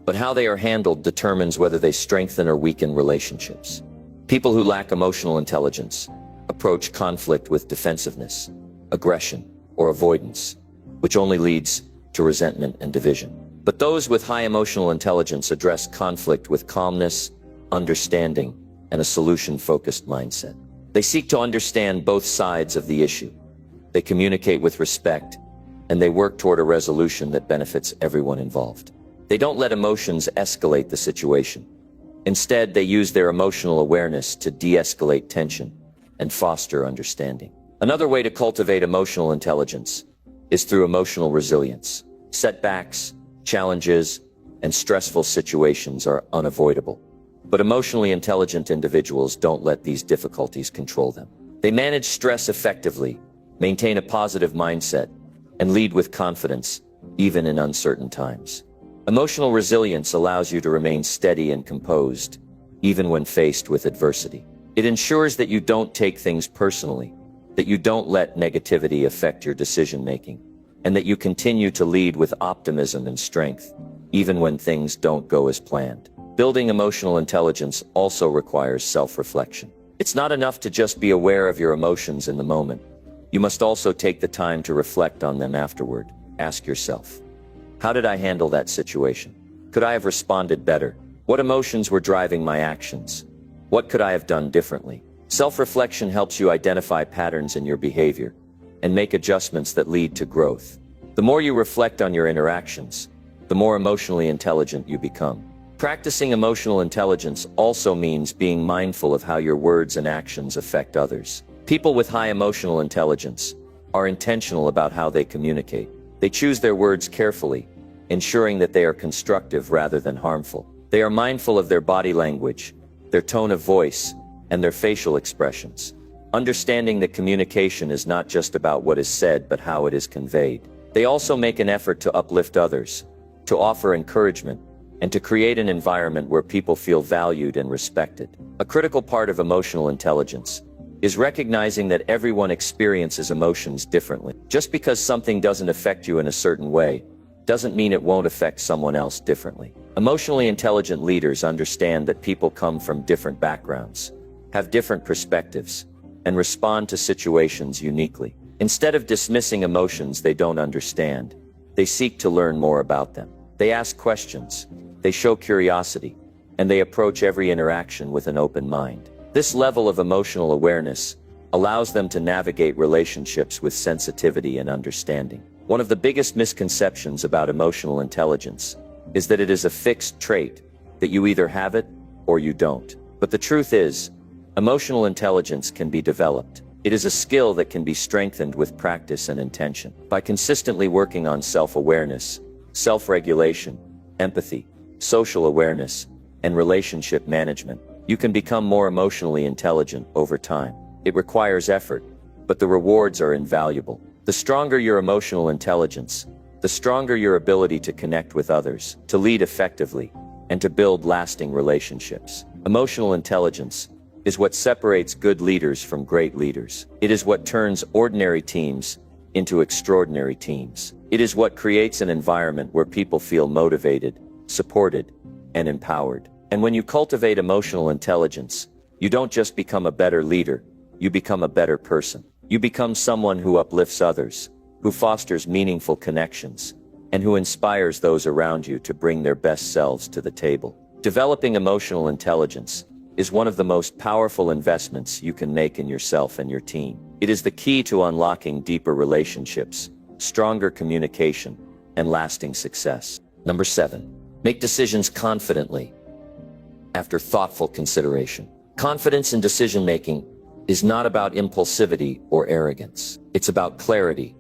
but how they are handled determines whether they strengthen or weaken relationships. People who lack emotional intelligence approach conflict with defensiveness, aggression, or avoidance, which only leads to resentment and division. But those with high emotional intelligence address conflict with calmness, understanding, and a solution-focused mindset. They seek to understand both sides of the issue. They communicate with respect, and they work toward a resolution that benefits everyone involved. They don't let emotions escalate the situation. Instead, they use their emotional awareness to de-escalate tension and foster understanding. Another way to cultivate emotional intelligence is through emotional resilience. Setbacks, challenges, and stressful situations are unavoidable. But emotionally intelligent individuals don't let these difficulties control them. They manage stress effectively, maintain a positive mindset, and lead with confidence, even in uncertain times. Emotional resilience allows you to remain steady and composed, even when faced with adversity. It ensures that you don't take things personally, that you don't let negativity affect your decision-making, and that you continue to lead with optimism and strength, even when things don't go as planned. Building emotional intelligence also requires self-reflection. It's not enough to just be aware of your emotions in the moment. You must also take the time to reflect on them afterward. Ask yourself, how did I handle that situation? Could I have responded better? What emotions were driving my actions? What could I have done differently? Self-reflection helps you identify patterns in your behavior and make adjustments that lead to growth. The more you reflect on your interactions, the more emotionally intelligent you become. Practicing emotional intelligence also means being mindful of how your words and actions affect others. People with high emotional intelligence are intentional about how they communicate. They choose their words carefully, ensuring that they are constructive rather than harmful. They are mindful of their body language, their tone of voice, and their facial expressions, understanding that communication is not just about what is said but how it is conveyed. They also make an effort to uplift others, to offer encouragement, and to create an environment where people feel valued and respected. A critical part of emotional intelligence is recognizing that everyone experiences emotions differently. Just because something doesn't affect you in a certain way, doesn't mean it won't affect someone else differently. Emotionally intelligent leaders understand that people come from different backgrounds, have different perspectives, and respond to situations uniquely. Instead of dismissing emotions they don't understand, they seek to learn more about them. They ask questions, they show curiosity, and they approach every interaction with an open mind. This level of emotional awareness allows them to navigate relationships with sensitivity and understanding. One of the biggest misconceptions about emotional intelligence is that it is a fixed trait, that you either have it or you don't. But the truth is, Emotional intelligence can be developed. It is a skill that can be strengthened with practice and intention. By consistently working on self-awareness, self-regulation, empathy, social awareness, and relationship management, you can become more emotionally intelligent over time. It requires effort, but the rewards are invaluable. The stronger your emotional intelligence, the stronger your ability to connect with others, to lead effectively, and to build lasting relationships. Emotional intelligence is what separates good leaders from great leaders. It is what turns ordinary teams into extraordinary teams. It is what creates an environment where people feel motivated, supported, and empowered. And when you cultivate emotional intelligence, you don't just become a better leader, you become a better person. You become someone who uplifts others, who fosters meaningful connections, and who inspires those around you to bring their best selves to the table. Developing emotional intelligence is one of the most powerful investments you can make in yourself and your team. It is the key to unlocking deeper relationships, stronger communication, and lasting success. Number 7. Make decisions confidently after thoughtful consideration. Confidence in decision-making is not about impulsivity or arrogance. It's about clarity,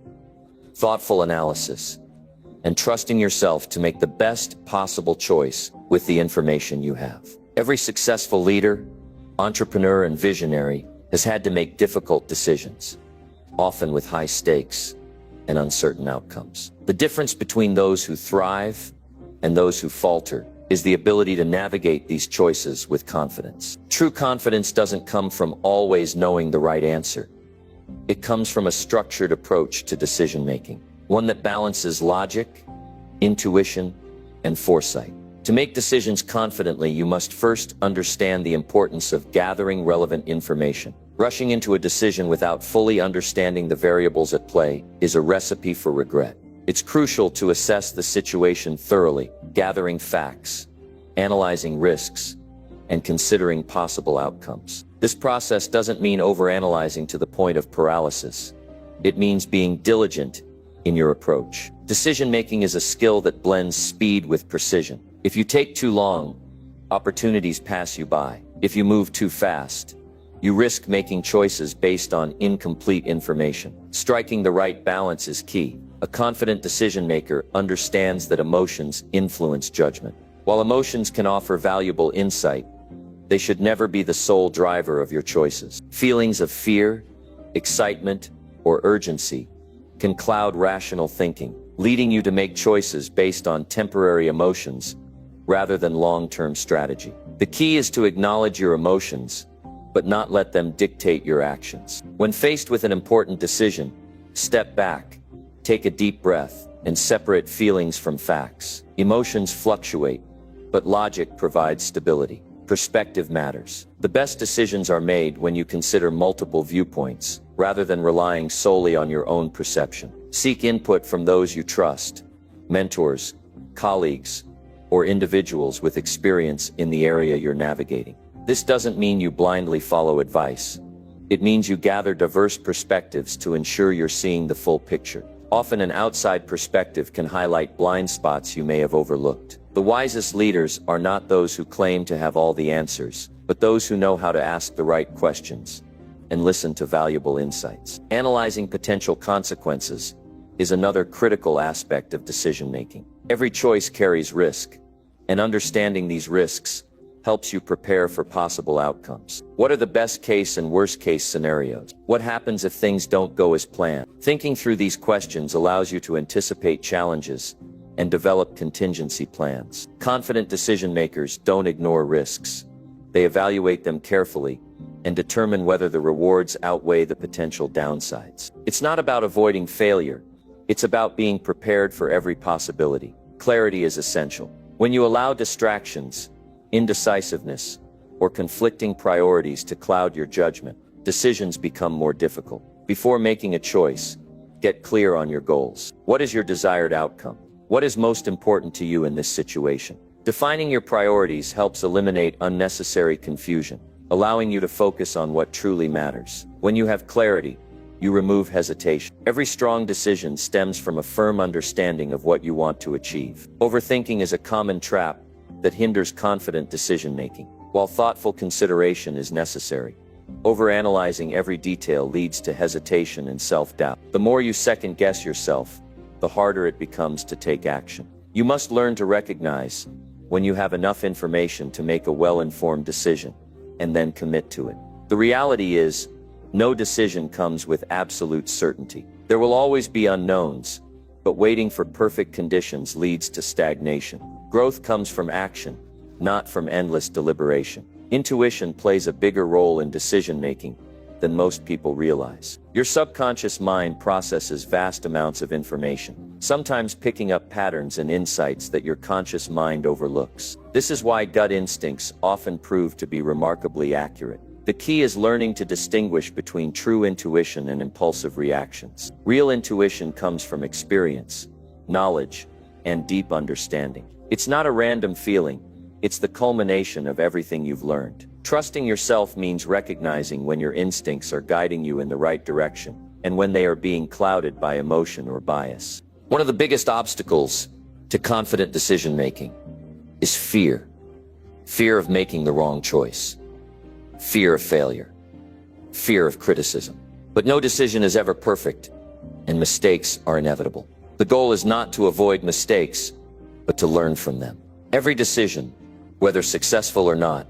thoughtful analysis, and trusting yourself to make the best possible choice with the information you have. Every successful leader, entrepreneur, and visionary has had to make difficult decisions, often with high stakes and uncertain outcomes. The difference between those who thrive and those who falter is the ability to navigate these choices with confidence. True confidence doesn't come from always knowing the right answer. It comes from a structured approach to decision-making, one that balances logic, intuition, and foresight. To make decisions confidently, you must first understand the importance of gathering relevant information. Rushing into a decision without fully understanding the variables at play is a recipe for regret. It's crucial to assess the situation thoroughly, gathering facts, analyzing risks, and considering possible outcomes. This process doesn't mean overanalyzing to the point of paralysis. It means being diligent in your approach. Decision-making is a skill that blends speed with precision. If you take too long, opportunities pass you by. If you move too fast, you risk making choices based on incomplete information. Striking the right balance is key. A confident decision-maker understands that emotions influence judgment. While emotions can offer valuable insight, they should never be the sole driver of your choices. Feelings of fear, excitement, or urgency can cloud rational thinking, leading you to make choices based on temporary emotions rather than long-term strategy. The key is to acknowledge your emotions, but not let them dictate your actions. When faced with an important decision, step back, take a deep breath, and separate feelings from facts. Emotions fluctuate, but logic provides stability. Perspective matters. The best decisions are made when you consider multiple viewpoints, rather than relying solely on your own perception. Seek input from those you trust, mentors, colleagues, or individuals with experience in the area you're navigating. This doesn't mean you blindly follow advice. It means you gather diverse perspectives to ensure you're seeing the full picture. Often an outside perspective can highlight blind spots you may have overlooked. The wisest leaders are not those who claim to have all the answers, but those who know how to ask the right questions and listen to valuable insights. Analyzing potential consequences is another critical aspect of decision-making. Every choice carries risk, and understanding these risks helps you prepare for possible outcomes. What are the best case and worst case scenarios? What happens if things don't go as planned? Thinking through these questions allows you to anticipate challenges and develop contingency plans. Confident decision makers don't ignore risks. They evaluate them carefully and determine whether the rewards outweigh the potential downsides. It's not about avoiding failure. It's about being prepared for every possibility. Clarity is essential. When you allow distractions, indecisiveness, or conflicting priorities to cloud your judgment, decisions become more difficult. Before making a choice, get clear on your goals. What is your desired outcome? What is most important to you in this situation? Defining your priorities helps eliminate unnecessary confusion, allowing you to focus on what truly matters. When you have clarity, you remove hesitation. Every strong decision stems from a firm understanding of what you want to achieve. Overthinking is a common trap that hinders confident decision-making. While thoughtful consideration is necessary, Overanalyzing every detail leads to hesitation and self-doubt. The more you second-guess yourself, the harder it becomes to take action. You must learn to recognize when you have enough information to make a well-informed decision, and then commit to it. The reality is, no decision comes with absolute certainty. There will always be unknowns, but waiting for perfect conditions leads to stagnation. Growth comes from action, not from endless deliberation. Intuition plays a bigger role in decision-making than most people realize. Your subconscious mind processes vast amounts of information, sometimes picking up patterns and insights that your conscious mind overlooks. This is why gut instincts often prove to be remarkably accurate. The key is learning to distinguish between true intuition and impulsive reactions. Real intuition comes from experience, knowledge, and deep understanding. It's not a random feeling. It's the culmination of everything you've learned. Trusting yourself means recognizing when your instincts are guiding you in the right direction, and when they are being clouded by emotion or bias. One of the biggest obstacles to confident decision-making is fear. Fear of making the wrong choice. Fear of failure. Fear of criticism. But no decision is ever perfect, and mistakes are inevitable. The goal is not to avoid mistakes, but to learn from them. Every decision, whether successful or not,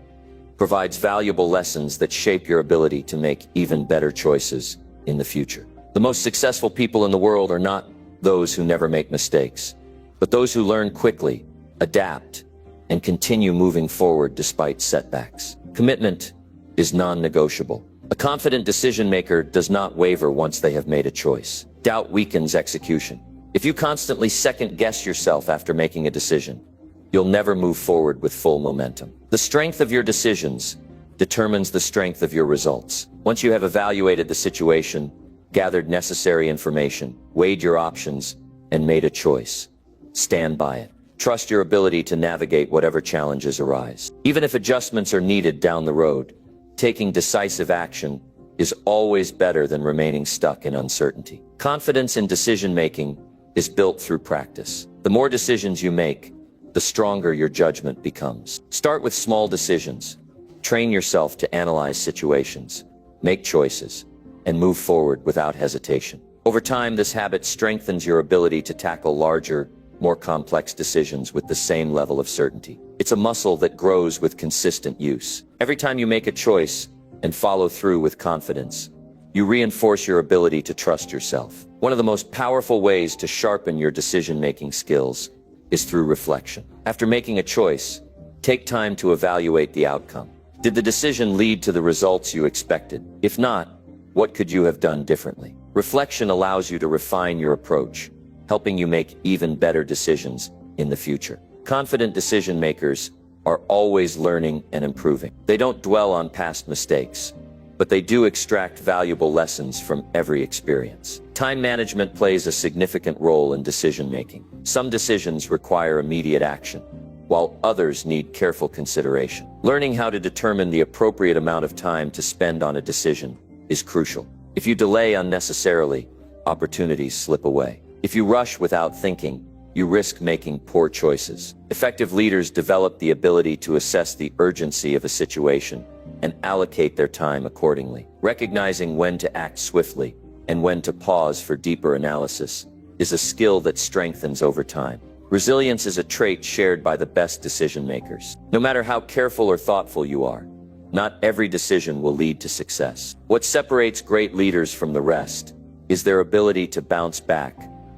provides valuable lessons that shape your ability to make even better choices in the future. The most successful people in the world are not those who never make mistakes, but those who learn quickly, adapt, and continue moving forward despite setbacks. Commitment is non-negotiable. A confident decision maker does not waver once they have made a choice. Doubt weakens execution. If you constantly second-guess yourself after making a decision, you'll never move forward with full momentum. The strength of your decisions determines the strength of your results. Once you have evaluated the situation, gathered necessary information, weighed your options, and made a choice, stand by it. Trust your ability to navigate whatever challenges arise. Even if adjustments are needed down the road, taking decisive action is always better than remaining stuck in uncertainty. Confidence in decision-making is built through practice. The more decisions you make, the stronger your judgment becomes. Start with small decisions. Train yourself to analyze situations, make choices, and move forward without hesitation. Over time, this habit strengthens your ability to tackle larger, more complex decisions with the same level of certainty. It's a muscle that grows with consistent use. Every time you make a choice and follow through with confidence, you reinforce your ability to trust yourself. One of the most powerful ways to sharpen your decision-making skills is through reflection. After making a choice, take time to evaluate the outcome. Did the decision lead to the results you expected? If not, what could you have done differently? Reflection allows you to refine your approach, helping you make even better decisions in the future. Confident decision makers are always learning and improving. They don't dwell on past mistakes, but they do extract valuable lessons from every experience. Time management plays a significant role in decision-making. Some decisions require immediate action, while others need careful consideration. Learning how to determine the appropriate amount of time to spend on a decision is crucial. If you delay unnecessarily, opportunities slip away. If you rush without thinking, you risk making poor choices. Effective leaders develop the ability to assess the urgency of a situation and allocate their time accordingly. Recognizing when to act swiftly and when to pause for deeper analysis is a skill that strengthens over time. Resilience is a trait shared by the best decision makers. No matter how careful or thoughtful you are, not every decision will lead to success. What separates great leaders from the rest is their ability to bounce back,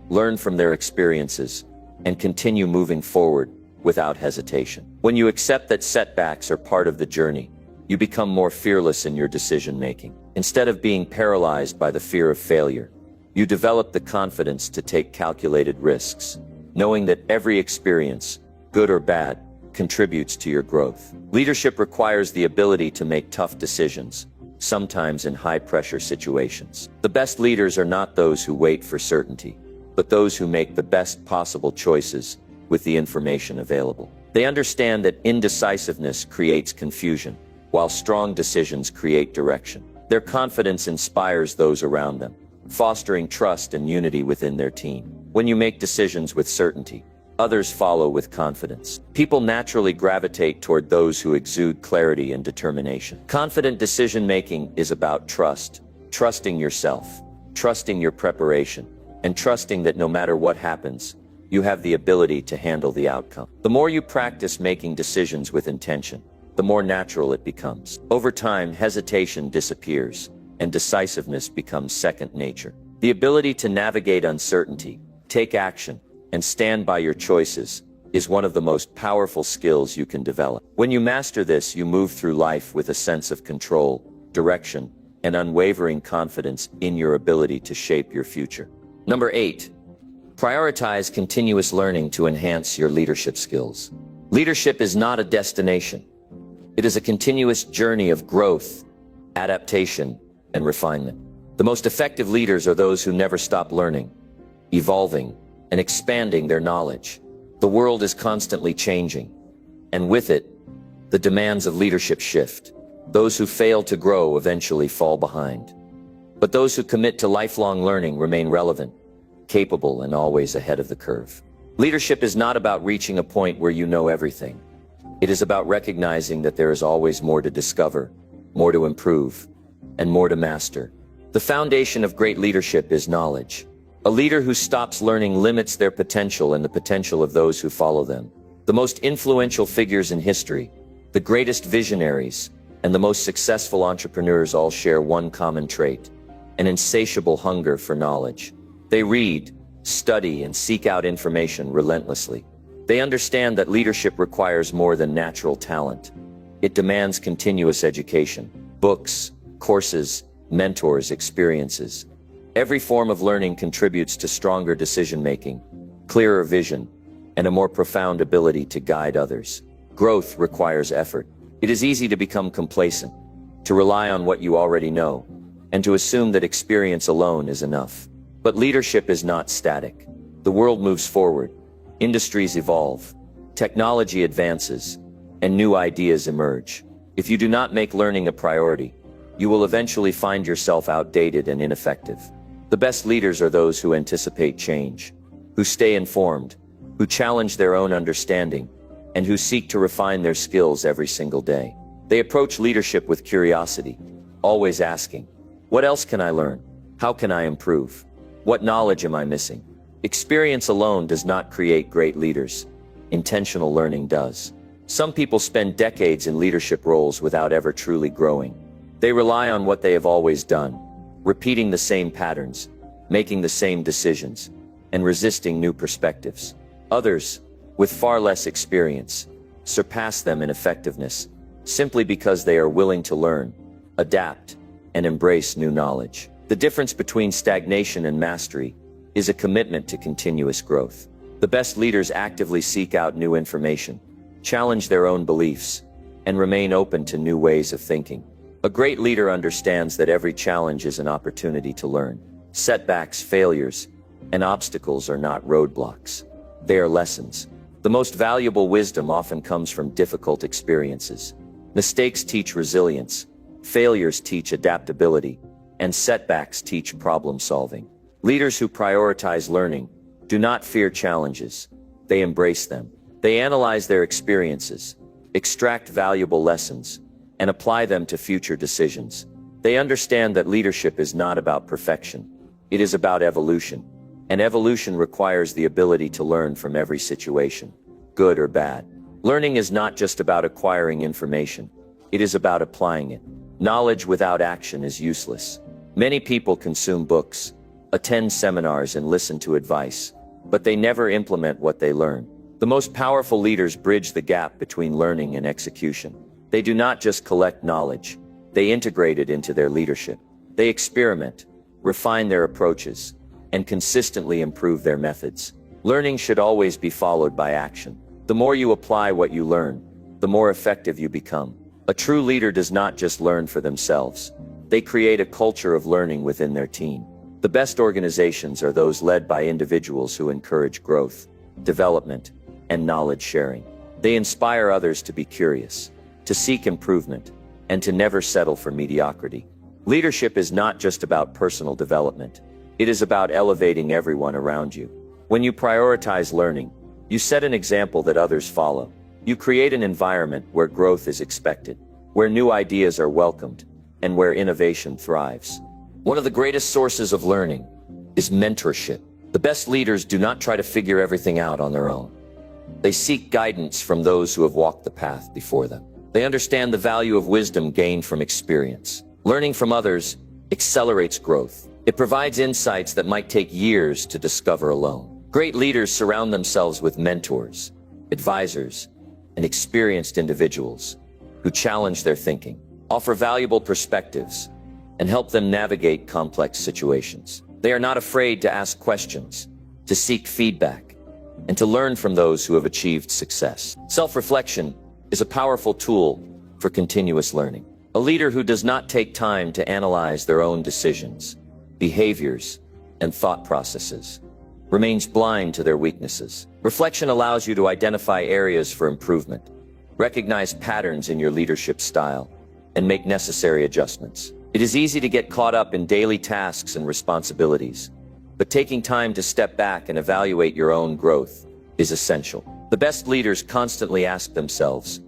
learn from their experiences, and continue moving forward without hesitation. When you accept that setbacks are part of the journey, you become more fearless in your decision-making. Instead of being paralyzed by the fear of failure, you develop the confidence to take calculated risks, knowing that every experience, good or bad, contributes to your growth. Leadership requires the ability to make tough decisions, sometimes in high-pressure situations. The best leaders are not those who wait for certainty, but those who make the best possible choices with the information available. They understand that indecisiveness creates confusion, while strong decisions create direction. Their confidence inspires those around them, fostering trust and unity within their team. When you make decisions with certainty, Others follow with confidence. People naturally gravitate toward those who exude clarity and determination. Confident decision-making is about trust, trusting yourself, trusting your preparation, and trusting that no matter what happens, you have the ability to handle the outcome. The more you practice making decisions with intention, the more natural it becomes. Over time, hesitation disappears, and decisiveness becomes second nature. The ability to navigate uncertainty, take action, and stand by your choices is one of the most powerful skills you can develop. When you master this, you move through life with a sense of control, direction, and unwavering confidence in your ability to shape your future. Number 8. Prioritize continuous learning to enhance your leadership skills. Leadership is not a destination. It is a continuous journey of growth, adaptation, and refinement. The most effective leaders are those who never stop learning, evolving, and expanding their knowledge. The world is constantly changing, and with it, the demands of leadership shift. Those who fail to grow eventually fall behind. But those who commit to lifelong learning remain relevant, capable, and always ahead of the curve. Leadership is not about reaching a point where you know everything. It is about recognizing that there is always more to discover, more to improve, and more to master. The foundation of great leadership is knowledge. A leader who stops learning limits their potential and the potential of those who follow them. The most influential figures in history, the greatest visionaries, and the most successful entrepreneurs all share one common trait: an insatiable hunger for knowledge. They read, study, and seek out information relentlessly. They understand that leadership requires more than natural talent. It demands continuous education, books, courses, mentors, experiences. Every form of learning contributes to stronger decision-making, clearer vision, and a more profound ability to guide others. Growth requires effort. It is easy to become complacent, to rely on what you already know, and to assume that experience alone is enough. But leadership is not static. The world moves forward, industries evolve, technology advances, and new ideas emerge. If you do not make learning a priority, you will eventually find yourself outdated and ineffective. The best leaders are those who anticipate change, who stay informed, who challenge their own understanding, and who seek to refine their skills every single day. They approach leadership with curiosity, always asking, "What else can I learn? How can I improve? What knowledge am I missing?" Experience alone does not create great leaders. Intentional learning does. Some people spend decades in leadership roles without ever truly growing. They rely on what they have always done, repeating the same patterns, making the same decisions, and resisting new perspectives. Others, with far less experience, surpass them in effectiveness, simply because they are willing to learn, adapt, and embrace new knowledge. The difference between stagnation and mastery is a commitment to continuous growth. The best leaders actively seek out new information, challenge their own beliefs, and remain open to new ways of thinking. A great leader understands that every challenge is an opportunity to learn. Setbacks, failures, and obstacles are not roadblocks. They are lessons. The most valuable wisdom often comes from difficult experiences. Mistakes teach resilience, failures teach adaptability, and setbacks teach problem solving. Leaders who prioritize learning do not fear challenges. They embrace them. They analyze their experiences, extract valuable lessons, and apply them to future decisions. They understand that leadership is not about perfection. It is about evolution. And evolution requires the ability to learn from every situation, good or bad. Learning is not just about acquiring information. It is about applying it. Knowledge without action is useless. Many people consume books, attend seminars, and listen to advice, but they never implement what they learn. The most powerful leaders bridge the gap between learning and execution. They do not just collect knowledge, they integrate it into their leadership. They experiment, refine their approaches, and consistently improve their methods. Learning should always be followed by action. The more you apply what you learn, the more effective you become. A true leader does not just learn for themselves. They create a culture of learning within their team. The best organizations are those led by individuals who encourage growth, development, and knowledge sharing. They inspire others to be curious, to seek improvement, and to never settle for mediocrity. Leadership is not just about personal development. It is about elevating everyone around you. When you prioritize learning, You set an example that others follow. You create an environment where growth is expected, where new ideas are welcomed, and where innovation thrives. One of the greatest sources of learning is mentorship. The best leaders do not try to figure everything out on their own. They seek guidance from those who have walked the path before them. They understand the value of wisdom gained from experience. Learning from others accelerates growth. It provides insights that might take years to discover alone. Great leaders surround themselves with mentors, advisors, and experienced individuals who challenge their thinking, offer valuable perspectives, and help them navigate complex situations. They are not afraid to ask questions, to seek feedback, and to learn from those who have achieved success. Self-reflection is a powerful tool for continuous learning. A leader who does not take time to analyze their own decisions, behaviors, and thought processes remains blind to their weaknesses. Reflection allows you to identify areas for improvement, recognize patterns in your leadership style, and make necessary adjustments. It is easy to get caught up in daily tasks and responsibilities, but taking time to step back and evaluate your own growth is essential. The best leaders constantly ask themselves,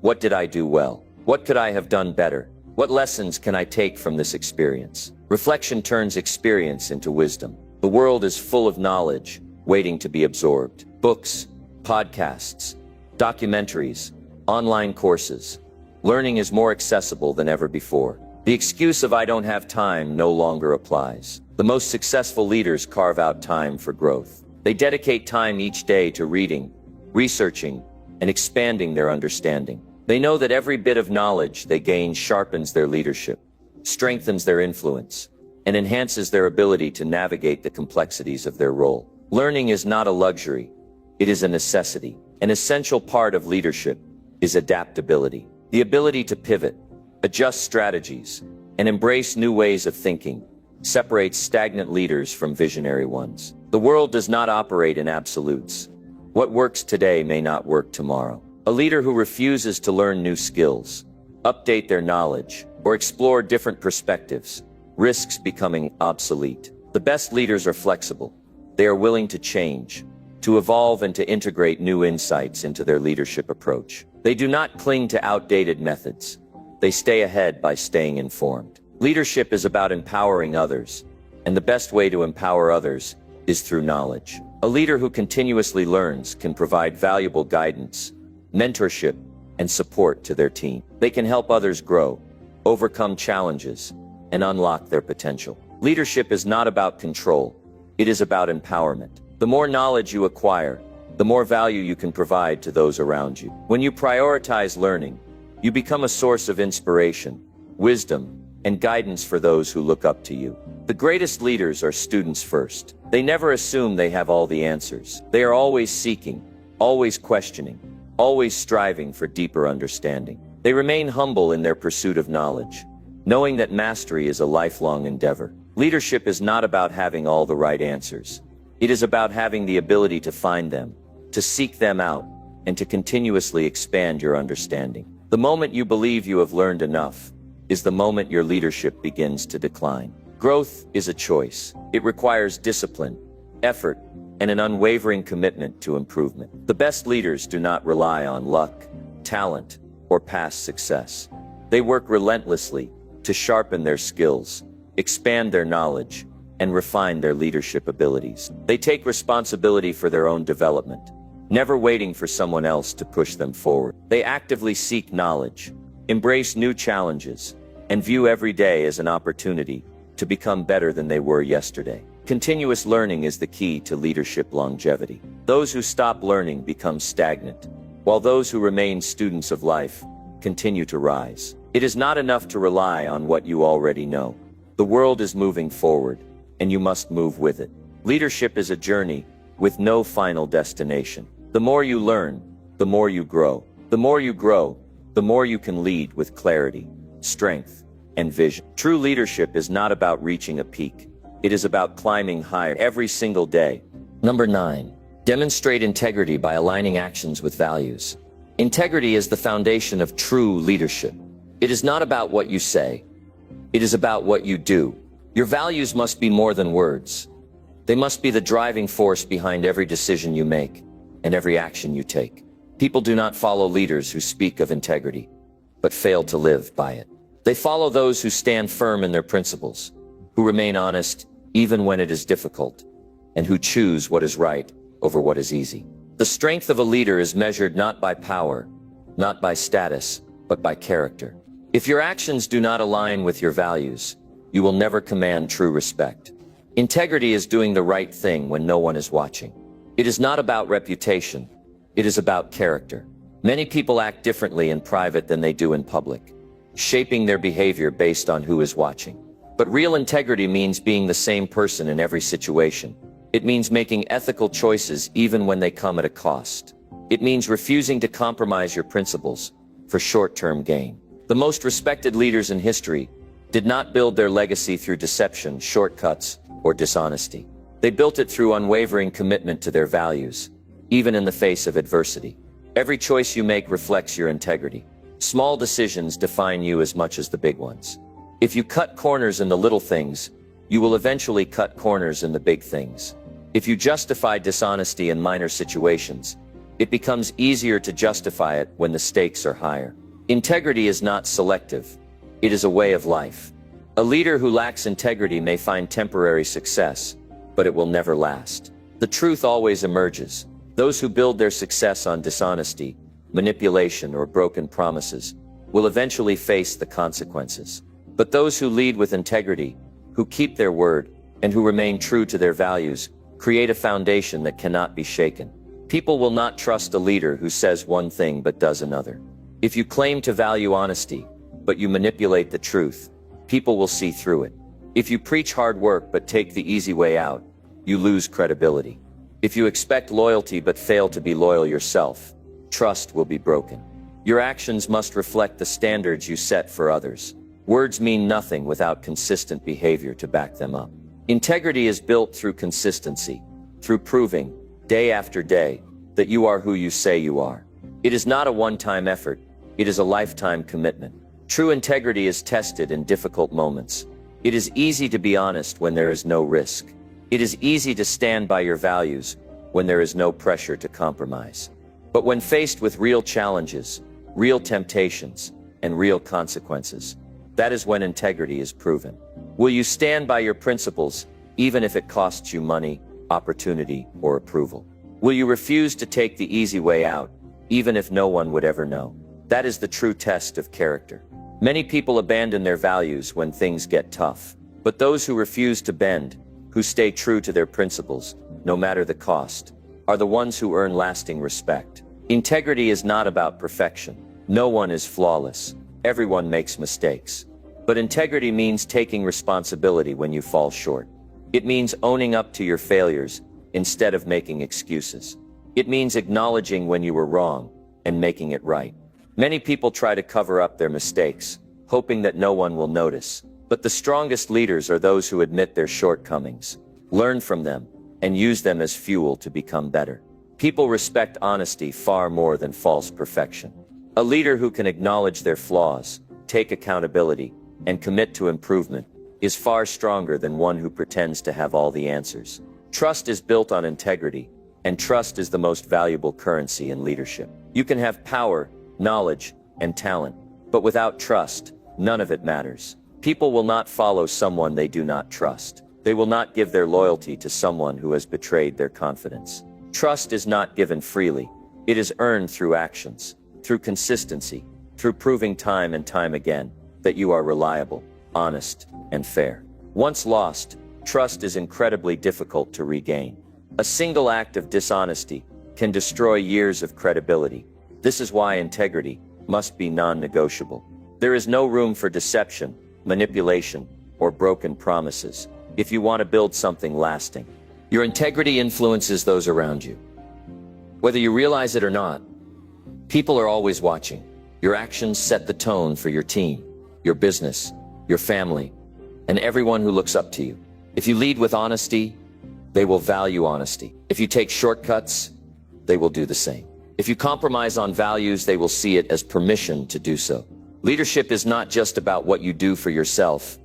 what did I do well? What could I have done better? What lessons can I take from this experience? Reflection turns experience into wisdom. The world is full of knowledge, waiting to be absorbed. Books, podcasts, documentaries, online courses. Learning is more accessible than ever before. The excuse of "I don't have time" no longer applies. The most successful leaders carve out time for growth. They dedicate time each day to reading, researching, and expanding their understanding. They know that every bit of knowledge they gain sharpens their leadership, strengthens their influence, and enhances their ability to navigate the complexities of their role. Learning is not a luxury, it is a necessity. An essential part of leadership is adaptability, the ability to pivot, adjust strategies, and embrace new ways of thinking separates stagnant leaders from visionary ones. The world does not operate in absolutes. What works today may not work tomorrow. A leader who refuses to learn new skills, update their knowledge, or explore different perspectives risks becoming obsolete. The best leaders are flexible. They are willing to change, to evolve, and to integrate new insights into their leadership approach. They do not cling to outdated methods. They stay ahead by staying informed. Leadership is about empowering others, and the best way to empower others is through knowledge. A leader who continuously learns can provide valuable guidance, mentorship, and support to their team. They can help others grow, overcome challenges, and unlock their potential. Leadership is not about control. It is about empowerment. The more knowledge you acquire, the more value you can provide to those around you. When you prioritize learning, you become a source of inspiration, wisdom, and guidance for those who look up to you. The greatest leaders are students first. They never assume they have all the answers. They are always seeking, always questioning, always striving for deeper understanding. They remain humble in their pursuit of knowledge, knowing that mastery is a lifelong endeavor. Leadership is not about having all the right answers. It is about having the ability to find them, to seek them out, and to continuously expand your understanding. The moment you believe you have learned enough is the moment your leadership begins to decline. Growth is a choice. It requires discipline, effort, and an unwavering commitment to improvement. The best leaders do not rely on luck, talent, or past success. They work relentlessly to sharpen their skills, expand their knowledge, and refine their leadership abilities. They take responsibility for their own development, never waiting for someone else to push them forward. They actively seek knowledge, embrace new challenges, and view every day as an opportunity to become better than they were yesterday. Continuous learning is the key to leadership longevity. Those who stop learning become stagnant, while those who remain students of life continue to rise. It is not enough to rely on what you already know. The world is moving forward, and you must move with it. Leadership is a journey with no final destination. The more you learn, the more you grow. The more you grow, the more you can lead with clarity, strength, and vision. True leadership is not about reaching a peak. It is about climbing higher every single day. Number 9. Demonstrate integrity by aligning actions with values. Integrity is the foundation of true leadership. It is not about what you say. It is about what you do. Your values must be more than words. They must be the driving force behind every decision you make, and every action you take. People do not follow leaders who speak of integrity, but fail to live by it. They follow those who stand firm in their principles, who remain honest even when it is difficult, and who choose what is right over what is easy. The strength of a leader is measured not by power, not by status, but by character. If your actions do not align with your values, you will never command true respect. Integrity is doing the right thing when no one is watching. It is not about reputation. It is about character. Many people act differently in private than they do in public, shaping their behavior based on who is watching. But real integrity means being the same person in every situation. It means making ethical choices even when they come at a cost. It means refusing to compromise your principles for short-term gain. The most respected leaders in history did not build their legacy through deception, shortcuts, or dishonesty. They built it through unwavering commitment to their values, even in the face of adversity. Every choice you make reflects your integrity. Small decisions define you as much as the big ones. If you cut corners in the little things, you will eventually cut corners in the big things. If you justify dishonesty in minor situations, it becomes easier to justify it when the stakes are higher. Integrity is not selective. It is a way of life. A leader who lacks integrity may find temporary success, but it will never last. The truth always emerges. Those who build their success on dishonesty, manipulation, or broken promises will eventually face the consequences. But those who lead with integrity, who keep their word, and who remain true to their values, create a foundation that cannot be shaken. People will not trust a leader who says one thing but does another. If you claim to value honesty, but you manipulate the truth, people will see through it. If you preach hard work but take the easy way out, you lose credibility. If you expect loyalty but fail to be loyal yourself, trust will be broken. Your actions must reflect the standards you set for others. Words mean nothing without consistent behavior to back them up. Integrity is built through consistency, through proving, day after day, that you are who you say you are. It is not a one-time effort. It is a lifetime commitment. True integrity is tested in difficult moments. It is easy to be honest when there is no risk. It is easy to stand by your values when there is no pressure to compromise. But when faced with real challenges, real temptations, and real consequences, that is when integrity is proven. Will you stand by your principles, even if it costs you money, opportunity, or approval? Will you refuse to take the easy way out, even if no one would ever know? That is the true test of character. Many people abandon their values when things get tough. But those who refuse to bend, who stay true to their principles, no matter the cost, are the ones who earn lasting respect. Integrity is not about perfection. No one is flawless. Everyone makes mistakes. But integrity means taking responsibility when you fall short. It means owning up to your failures instead of making excuses. It means acknowledging when you were wrong and making it right. Many people try to cover up their mistakes, hoping that no one will notice. But the strongest leaders are those who admit their shortcomings, learn from them, and use them as fuel to become better. People respect honesty far more than false perfection. A leader who can acknowledge their flaws, take accountability, and commit to improvement is far stronger than one who pretends to have all the answers. Trust is built on integrity, and trust is the most valuable currency in leadership. You can have power, knowledge, and talent, but without trust, none of it matters. People will not follow someone they do not trust. They will not give their loyalty to someone who has betrayed their confidence. Trust is not given freely. It is earned through actions, through consistency, through proving time and time again that you are reliable, honest, and fair. Once lost, trust is incredibly difficult to regain. A single act of dishonesty can destroy years of credibility. This is why integrity must be non-negotiable. There is no room for deception, manipulation, or broken promises if you want to build something lasting. Your integrity influences those around you. Whether you realize it or not, people are always watching. Your actions set the tone for your team, your business, your family, and everyone who looks up to you. If you lead with honesty, they will value honesty. If you take shortcuts, they will do the same. If you compromise on values, they will see it as permission to do so. Leadership is not just about what you do for yourself.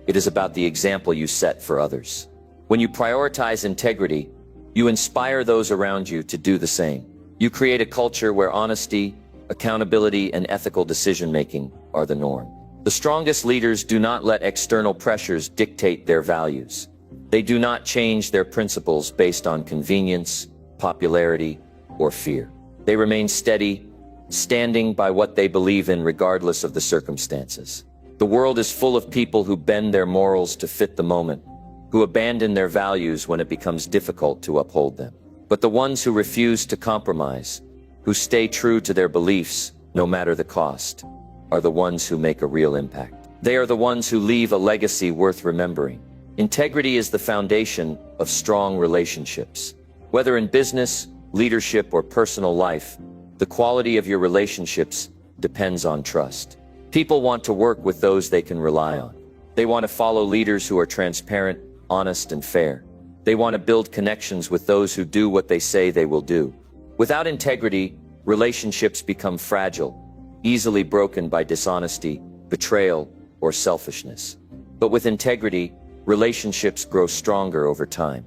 It is about the example you set for others. When you prioritize integrity, You inspire those around you to do the same. You create a culture where honesty, accountability, and ethical decision-making are the norm. The strongest leaders do not let external pressures dictate their values. They do not change their principles based on convenience, popularity, or fear. They remain steady, standing by what they believe in regardless of the circumstances. The world is full of people who bend their morals to fit the moment, who abandon their values when it becomes difficult to uphold them. But the ones who refuse to compromise, who stay true to their beliefs no matter the cost, are the ones who make a real impact. They are the ones who leave a legacy worth remembering. Integrity is the foundation of strong relationships. Whether in business, leadership, or personal life, the quality of your relationships depends on trust. People want to work with those they can rely on. They want to follow leaders who are transparent, honest, and fair. They want to build connections with those who do what they say they will do. Without integrity, relationships become fragile, easily broken by dishonesty, betrayal, or selfishness. But with integrity, relationships grow stronger over time,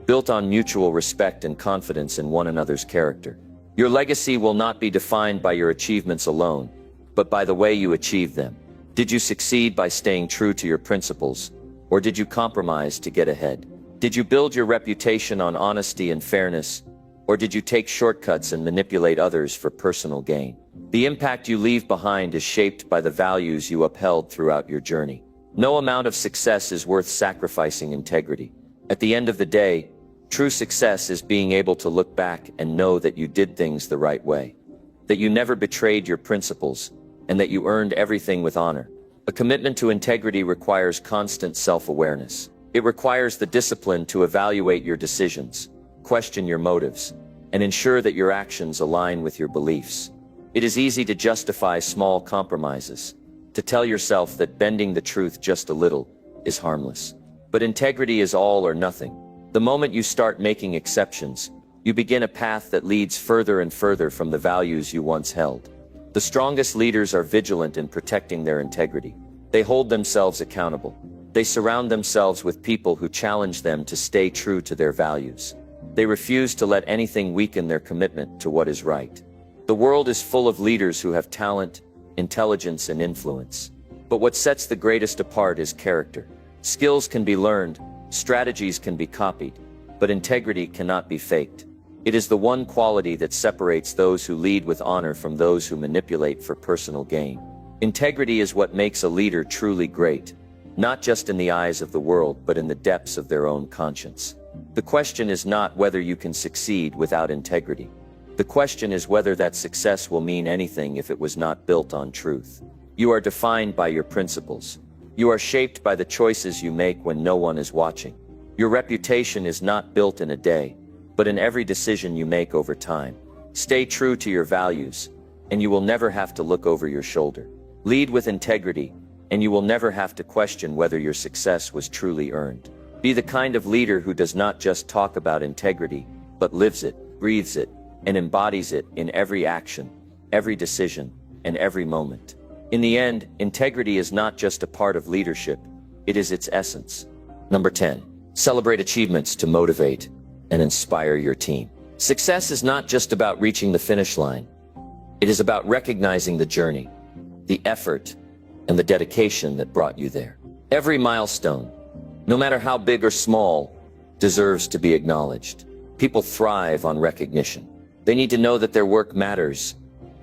built on mutual respect and confidence in one another's character. Your legacy will not be defined by your achievements alone, but by the way you achieve them. Did you succeed by staying true to your principles, or did you compromise to get ahead? Did you build your reputation on honesty and fairness, or did you take shortcuts and manipulate others for personal gain? The impact you leave behind is shaped by the values you upheld throughout your journey. No amount of success is worth sacrificing integrity. At the end of the day, true success is being able to look back and know that you did things the right way, that you never betrayed your principles, and that you earned everything with honor. A commitment to integrity requires constant self-awareness. It requires the discipline to evaluate your decisions, question your motives, and ensure that your actions align with your beliefs. It is easy to justify small compromises, to tell yourself that bending the truth just a little is harmless. But integrity is all or nothing. The moment you start making exceptions, you begin a path that leads further and further from the values you once held. The strongest leaders are vigilant in protecting their integrity. They hold themselves accountable. They surround themselves with people who challenge them to stay true to their values. They refuse to let anything weaken their commitment to what is right. The world is full of leaders who have talent, intelligence, and influence. But what sets the greatest apart is character. Skills can be learned, strategies can be copied, but integrity cannot be faked. It is the one quality that separates those who lead with honor from those who manipulate for personal gain. Integrity is what makes a leader truly great, not just in the eyes of the world, but in the depths of their own conscience. The question is not whether you can succeed without integrity. The question is whether that success will mean anything if it was not built on truth. You are defined by your principles. You are shaped by the choices you make when no one is watching. Your reputation is not built in a day, but in every decision you make over time. Stay true to your values, and you will never have to look over your shoulder. Lead with integrity, and you will never have to question whether your success was truly earned. Be the kind of leader who does not just talk about integrity, but lives it, breathes it, and embodies it in every action, every decision, and every moment. In the end, integrity is not just a part of leadership, it is its essence. Number 10. Celebrate achievements to motivate and inspire your team. Success is not just about reaching the finish line. It is about recognizing the journey, the effort, and the dedication that brought you there. Every milestone, no matter how big or small, deserves to be acknowledged. People thrive on recognition. They need to know that their work matters,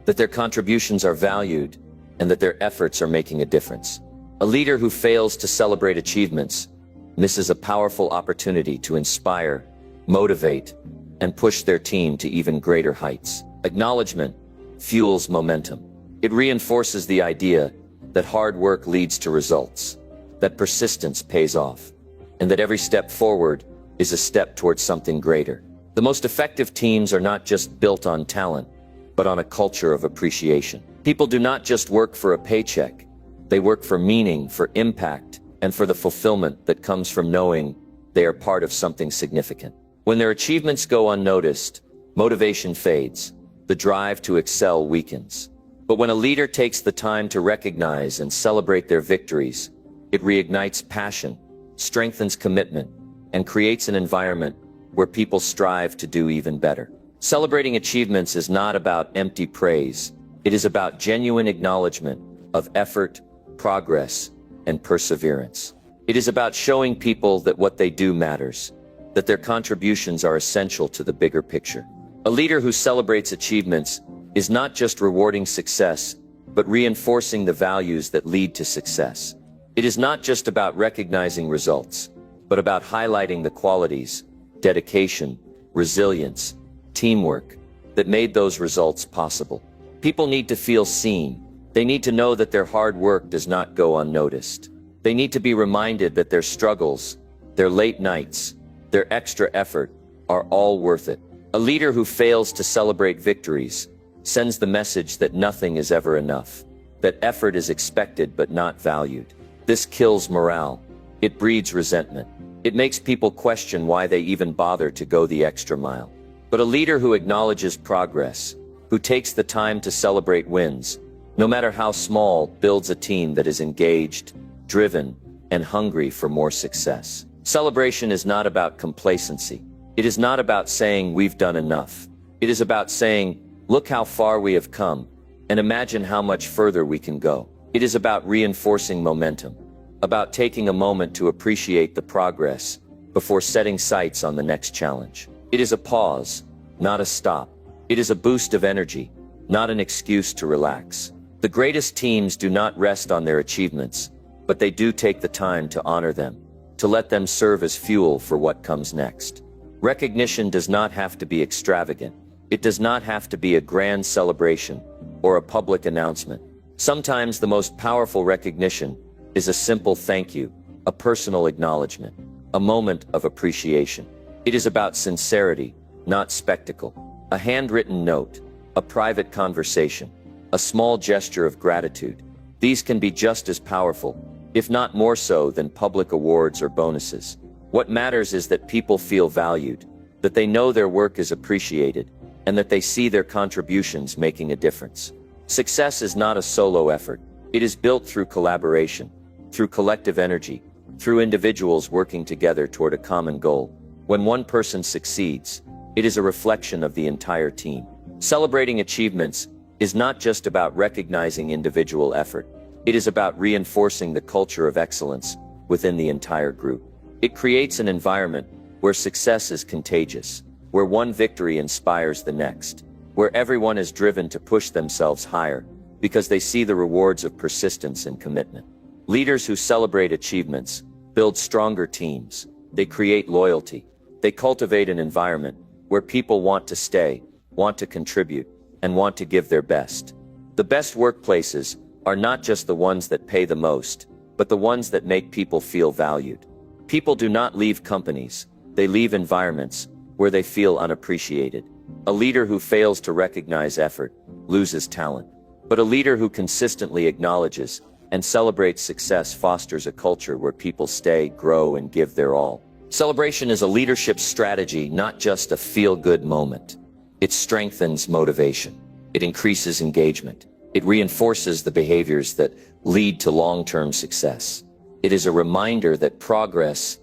that their contributions are valued, and that their efforts are making a difference. A leader who fails to celebrate achievements misses a powerful opportunity to inspire, motivate, and push their team to even greater heights. Acknowledgement fuels momentum. It reinforces the idea that hard work leads to results, that persistence pays off, and that every step forward is a step towards something greater. The most effective teams are not just built on talent, but on a culture of appreciation. People do not just work for a paycheck. They work for meaning, for impact, and for the fulfillment that comes from knowing they are part of something significant. When their achievements go unnoticed, motivation fades. The drive to excel weakens. But when a leader takes the time to recognize and celebrate their victories, it reignites passion, strengthens commitment, and creates an environment where people strive to do even better. Celebrating achievements is not about empty praise. It is about genuine acknowledgement of effort, progress, and perseverance. It is about showing people that what they do matters, that their contributions are essential to the bigger picture. A leader who celebrates achievements is not just rewarding success, but reinforcing the values that lead to success. It is not just about recognizing results, but about highlighting the qualities, dedication, resilience, teamwork that made those results possible. People need to feel seen. They need to know that their hard work does not go unnoticed. They need to be reminded that their struggles, their late nights, their extra effort are all worth it. A leader who fails to celebrate victories sends the message that nothing is ever enough, that effort is expected but not valued. This kills morale. It breeds resentment. It makes people question why they even bother to go the extra mile. But a leader who acknowledges progress, who takes the time to celebrate wins, no matter how small, builds a team that is engaged, driven, and hungry for more success. Celebration is not about complacency. It is not about saying we've done enough. It is about saying, look how far we have come, and imagine how much further we can go. It is about reinforcing momentum, about taking a moment to appreciate the progress before setting sights on the next challenge. It is a pause, not a stop. It is a boost of energy, not an excuse to relax. The greatest teams do not rest on their achievements, but they do take the time to honor them, to let them serve as fuel for what comes next. Recognition does not have to be extravagant. It does not have to be a grand celebration or a public announcement. Sometimes the most powerful recognition is a simple thank you, a personal acknowledgement, a moment of appreciation. It is about sincerity, not spectacle. A handwritten note, a private conversation, a small gesture of gratitude. These can be just as powerful, if not more so, than public awards or bonuses. What matters is that people feel valued, that they know their work is appreciated, and that they see their contributions making a difference. Success is not a solo effort. It is built through collaboration, through collective energy, through individuals working together toward a common goal. When one person succeeds, it is a reflection of the entire team. Celebrating achievements is not just about recognizing individual effort. It is about reinforcing the culture of excellence within the entire group. It creates an environment where success is contagious, where one victory inspires the next, where everyone is driven to push themselves higher because they see the rewards of persistence and commitment. Leaders who celebrate achievements build stronger teams. They create loyalty. They cultivate an environment where people want to stay, want to contribute, and want to give their best. The best workplaces are not just the ones that pay the most, but the ones that make people feel valued. People do not leave companies. They leave environments where they feel unappreciated. A leader who fails to recognize effort loses talent. But a leader who consistently acknowledges and celebrates success fosters a culture where people stay, grow, and give their all. Celebration is a leadership strategy, not just a feel-good moment. It strengthens motivation. It increases engagement. It reinforces the behaviors that lead to long-term success. It is a reminder that progress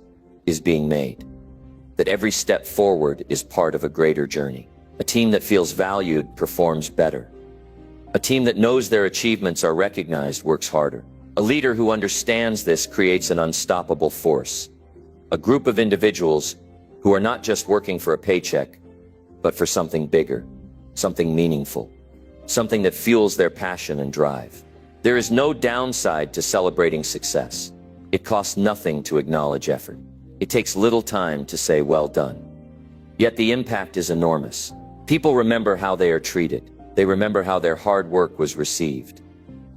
is being made, that every step forward is part of a greater journey. A team that feels valued performs better. A team that knows their achievements are recognized works harder. A leader who understands this creates an unstoppable force. A group of individuals who are not just working for a paycheck, but for something bigger, something meaningful, something that fuels their passion and drive. There is no downside to celebrating success. It costs nothing to acknowledge effort. It takes little time to say, well done. Yet the impact is enormous. People remember how they are treated. They remember how their hard work was received.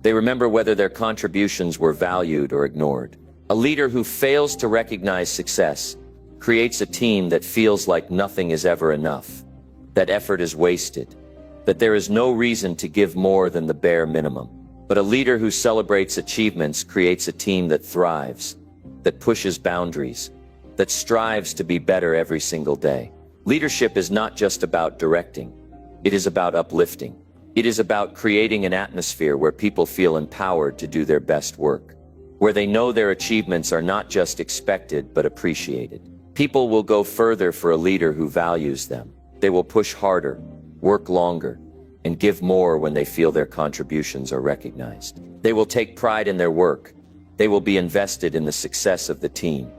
They remember whether their contributions were valued or ignored. A leader who fails to recognize success creates a team that feels like nothing is ever enough, that effort is wasted, that there is no reason to give more than the bare minimum. But a leader who celebrates achievements creates a team that thrives, that pushes boundaries, that strives to be better every single day. Leadership is not just about directing. It is about uplifting. It is about creating an atmosphere where people feel empowered to do their best work, where they know their achievements are not just expected but appreciated. People will go further for a leader who values them. They will push harder, work longer, and give more when they feel their contributions are recognized. They will take pride in their work. They will be invested in the success of the team,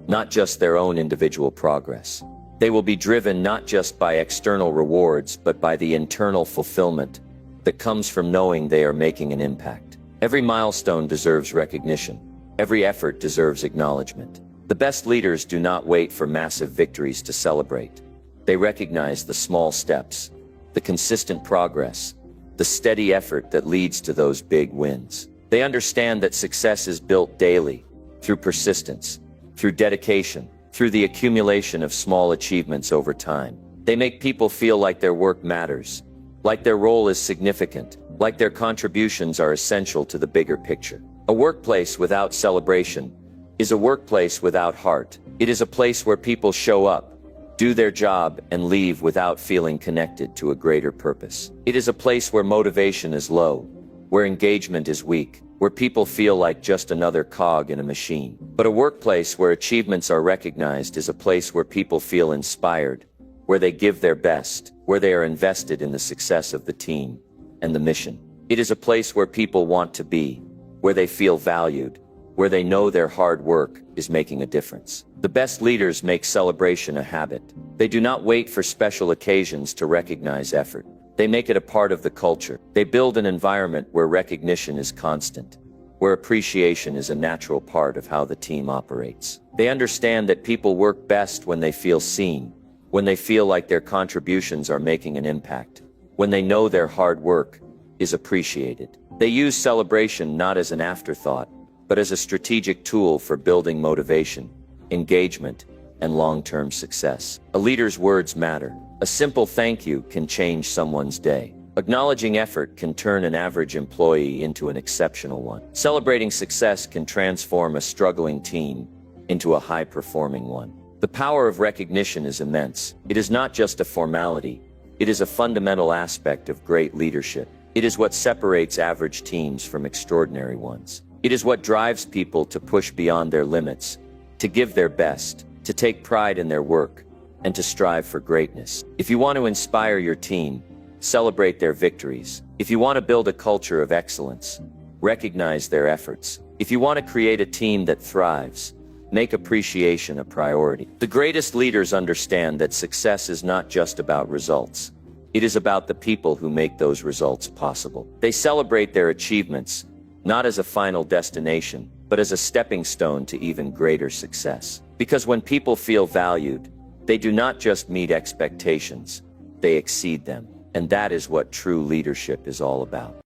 not just their own individual progress. They will be driven not just by external rewards, but by the internal fulfillment that comes from knowing they are making an impact. Every milestone deserves recognition. Every effort deserves acknowledgement. The best leaders do not wait for massive victories to celebrate. They recognize the small steps, the consistent progress, the steady effort that leads to those big wins. They understand that success is built daily, through persistence, through dedication, through the accumulation of small achievements over time. They make people feel like their work matters, like their role is significant, like their contributions are essential to the bigger picture. A workplace without celebration is a workplace without heart. It is a place where people show up, do their job, and leave without feeling connected to a greater purpose. It is a place where motivation is low, where engagement is weak, where people feel like just another cog in a machine. But a workplace where achievements are recognized is a place where people feel inspired, where they give their best, where they are invested in the success of the team and the mission. It is a place where people want to be, where they feel valued, where they know their hard work is making a difference. The best leaders make celebration a habit. They do not wait for special occasions to recognize effort. They make it a part of the culture. They build an environment where recognition is constant, where appreciation is a natural part of how the team operates. They understand that people work best when they feel seen, when they feel like their contributions are making an impact, when they know their hard work is appreciated. They use celebration not as an afterthought, but as a strategic tool for building motivation, engagement, and long-term success. A leader's words matter. A simple thank you can change someone's day. Acknowledging effort can turn an average employee into an exceptional one. Celebrating success can transform a struggling team into a high-performing one. The power of recognition is immense. It is not just a formality. It is a fundamental aspect of great leadership. It is what separates average teams from extraordinary ones. It is what drives people to push beyond their limits, to give their best, to take pride in their work, and to strive for greatness. If you want to inspire your team, celebrate their victories. If you want to build a culture of excellence, recognize their efforts. If you want to create a team that thrives, make appreciation a priority. The greatest leaders understand that success is not just about results. It is about the people who make those results possible. They celebrate their achievements, not as a final destination, but as a stepping stone to even greater success. Because when people feel valued, they do not just meet expectations, they exceed them. And that is what true leadership is all about.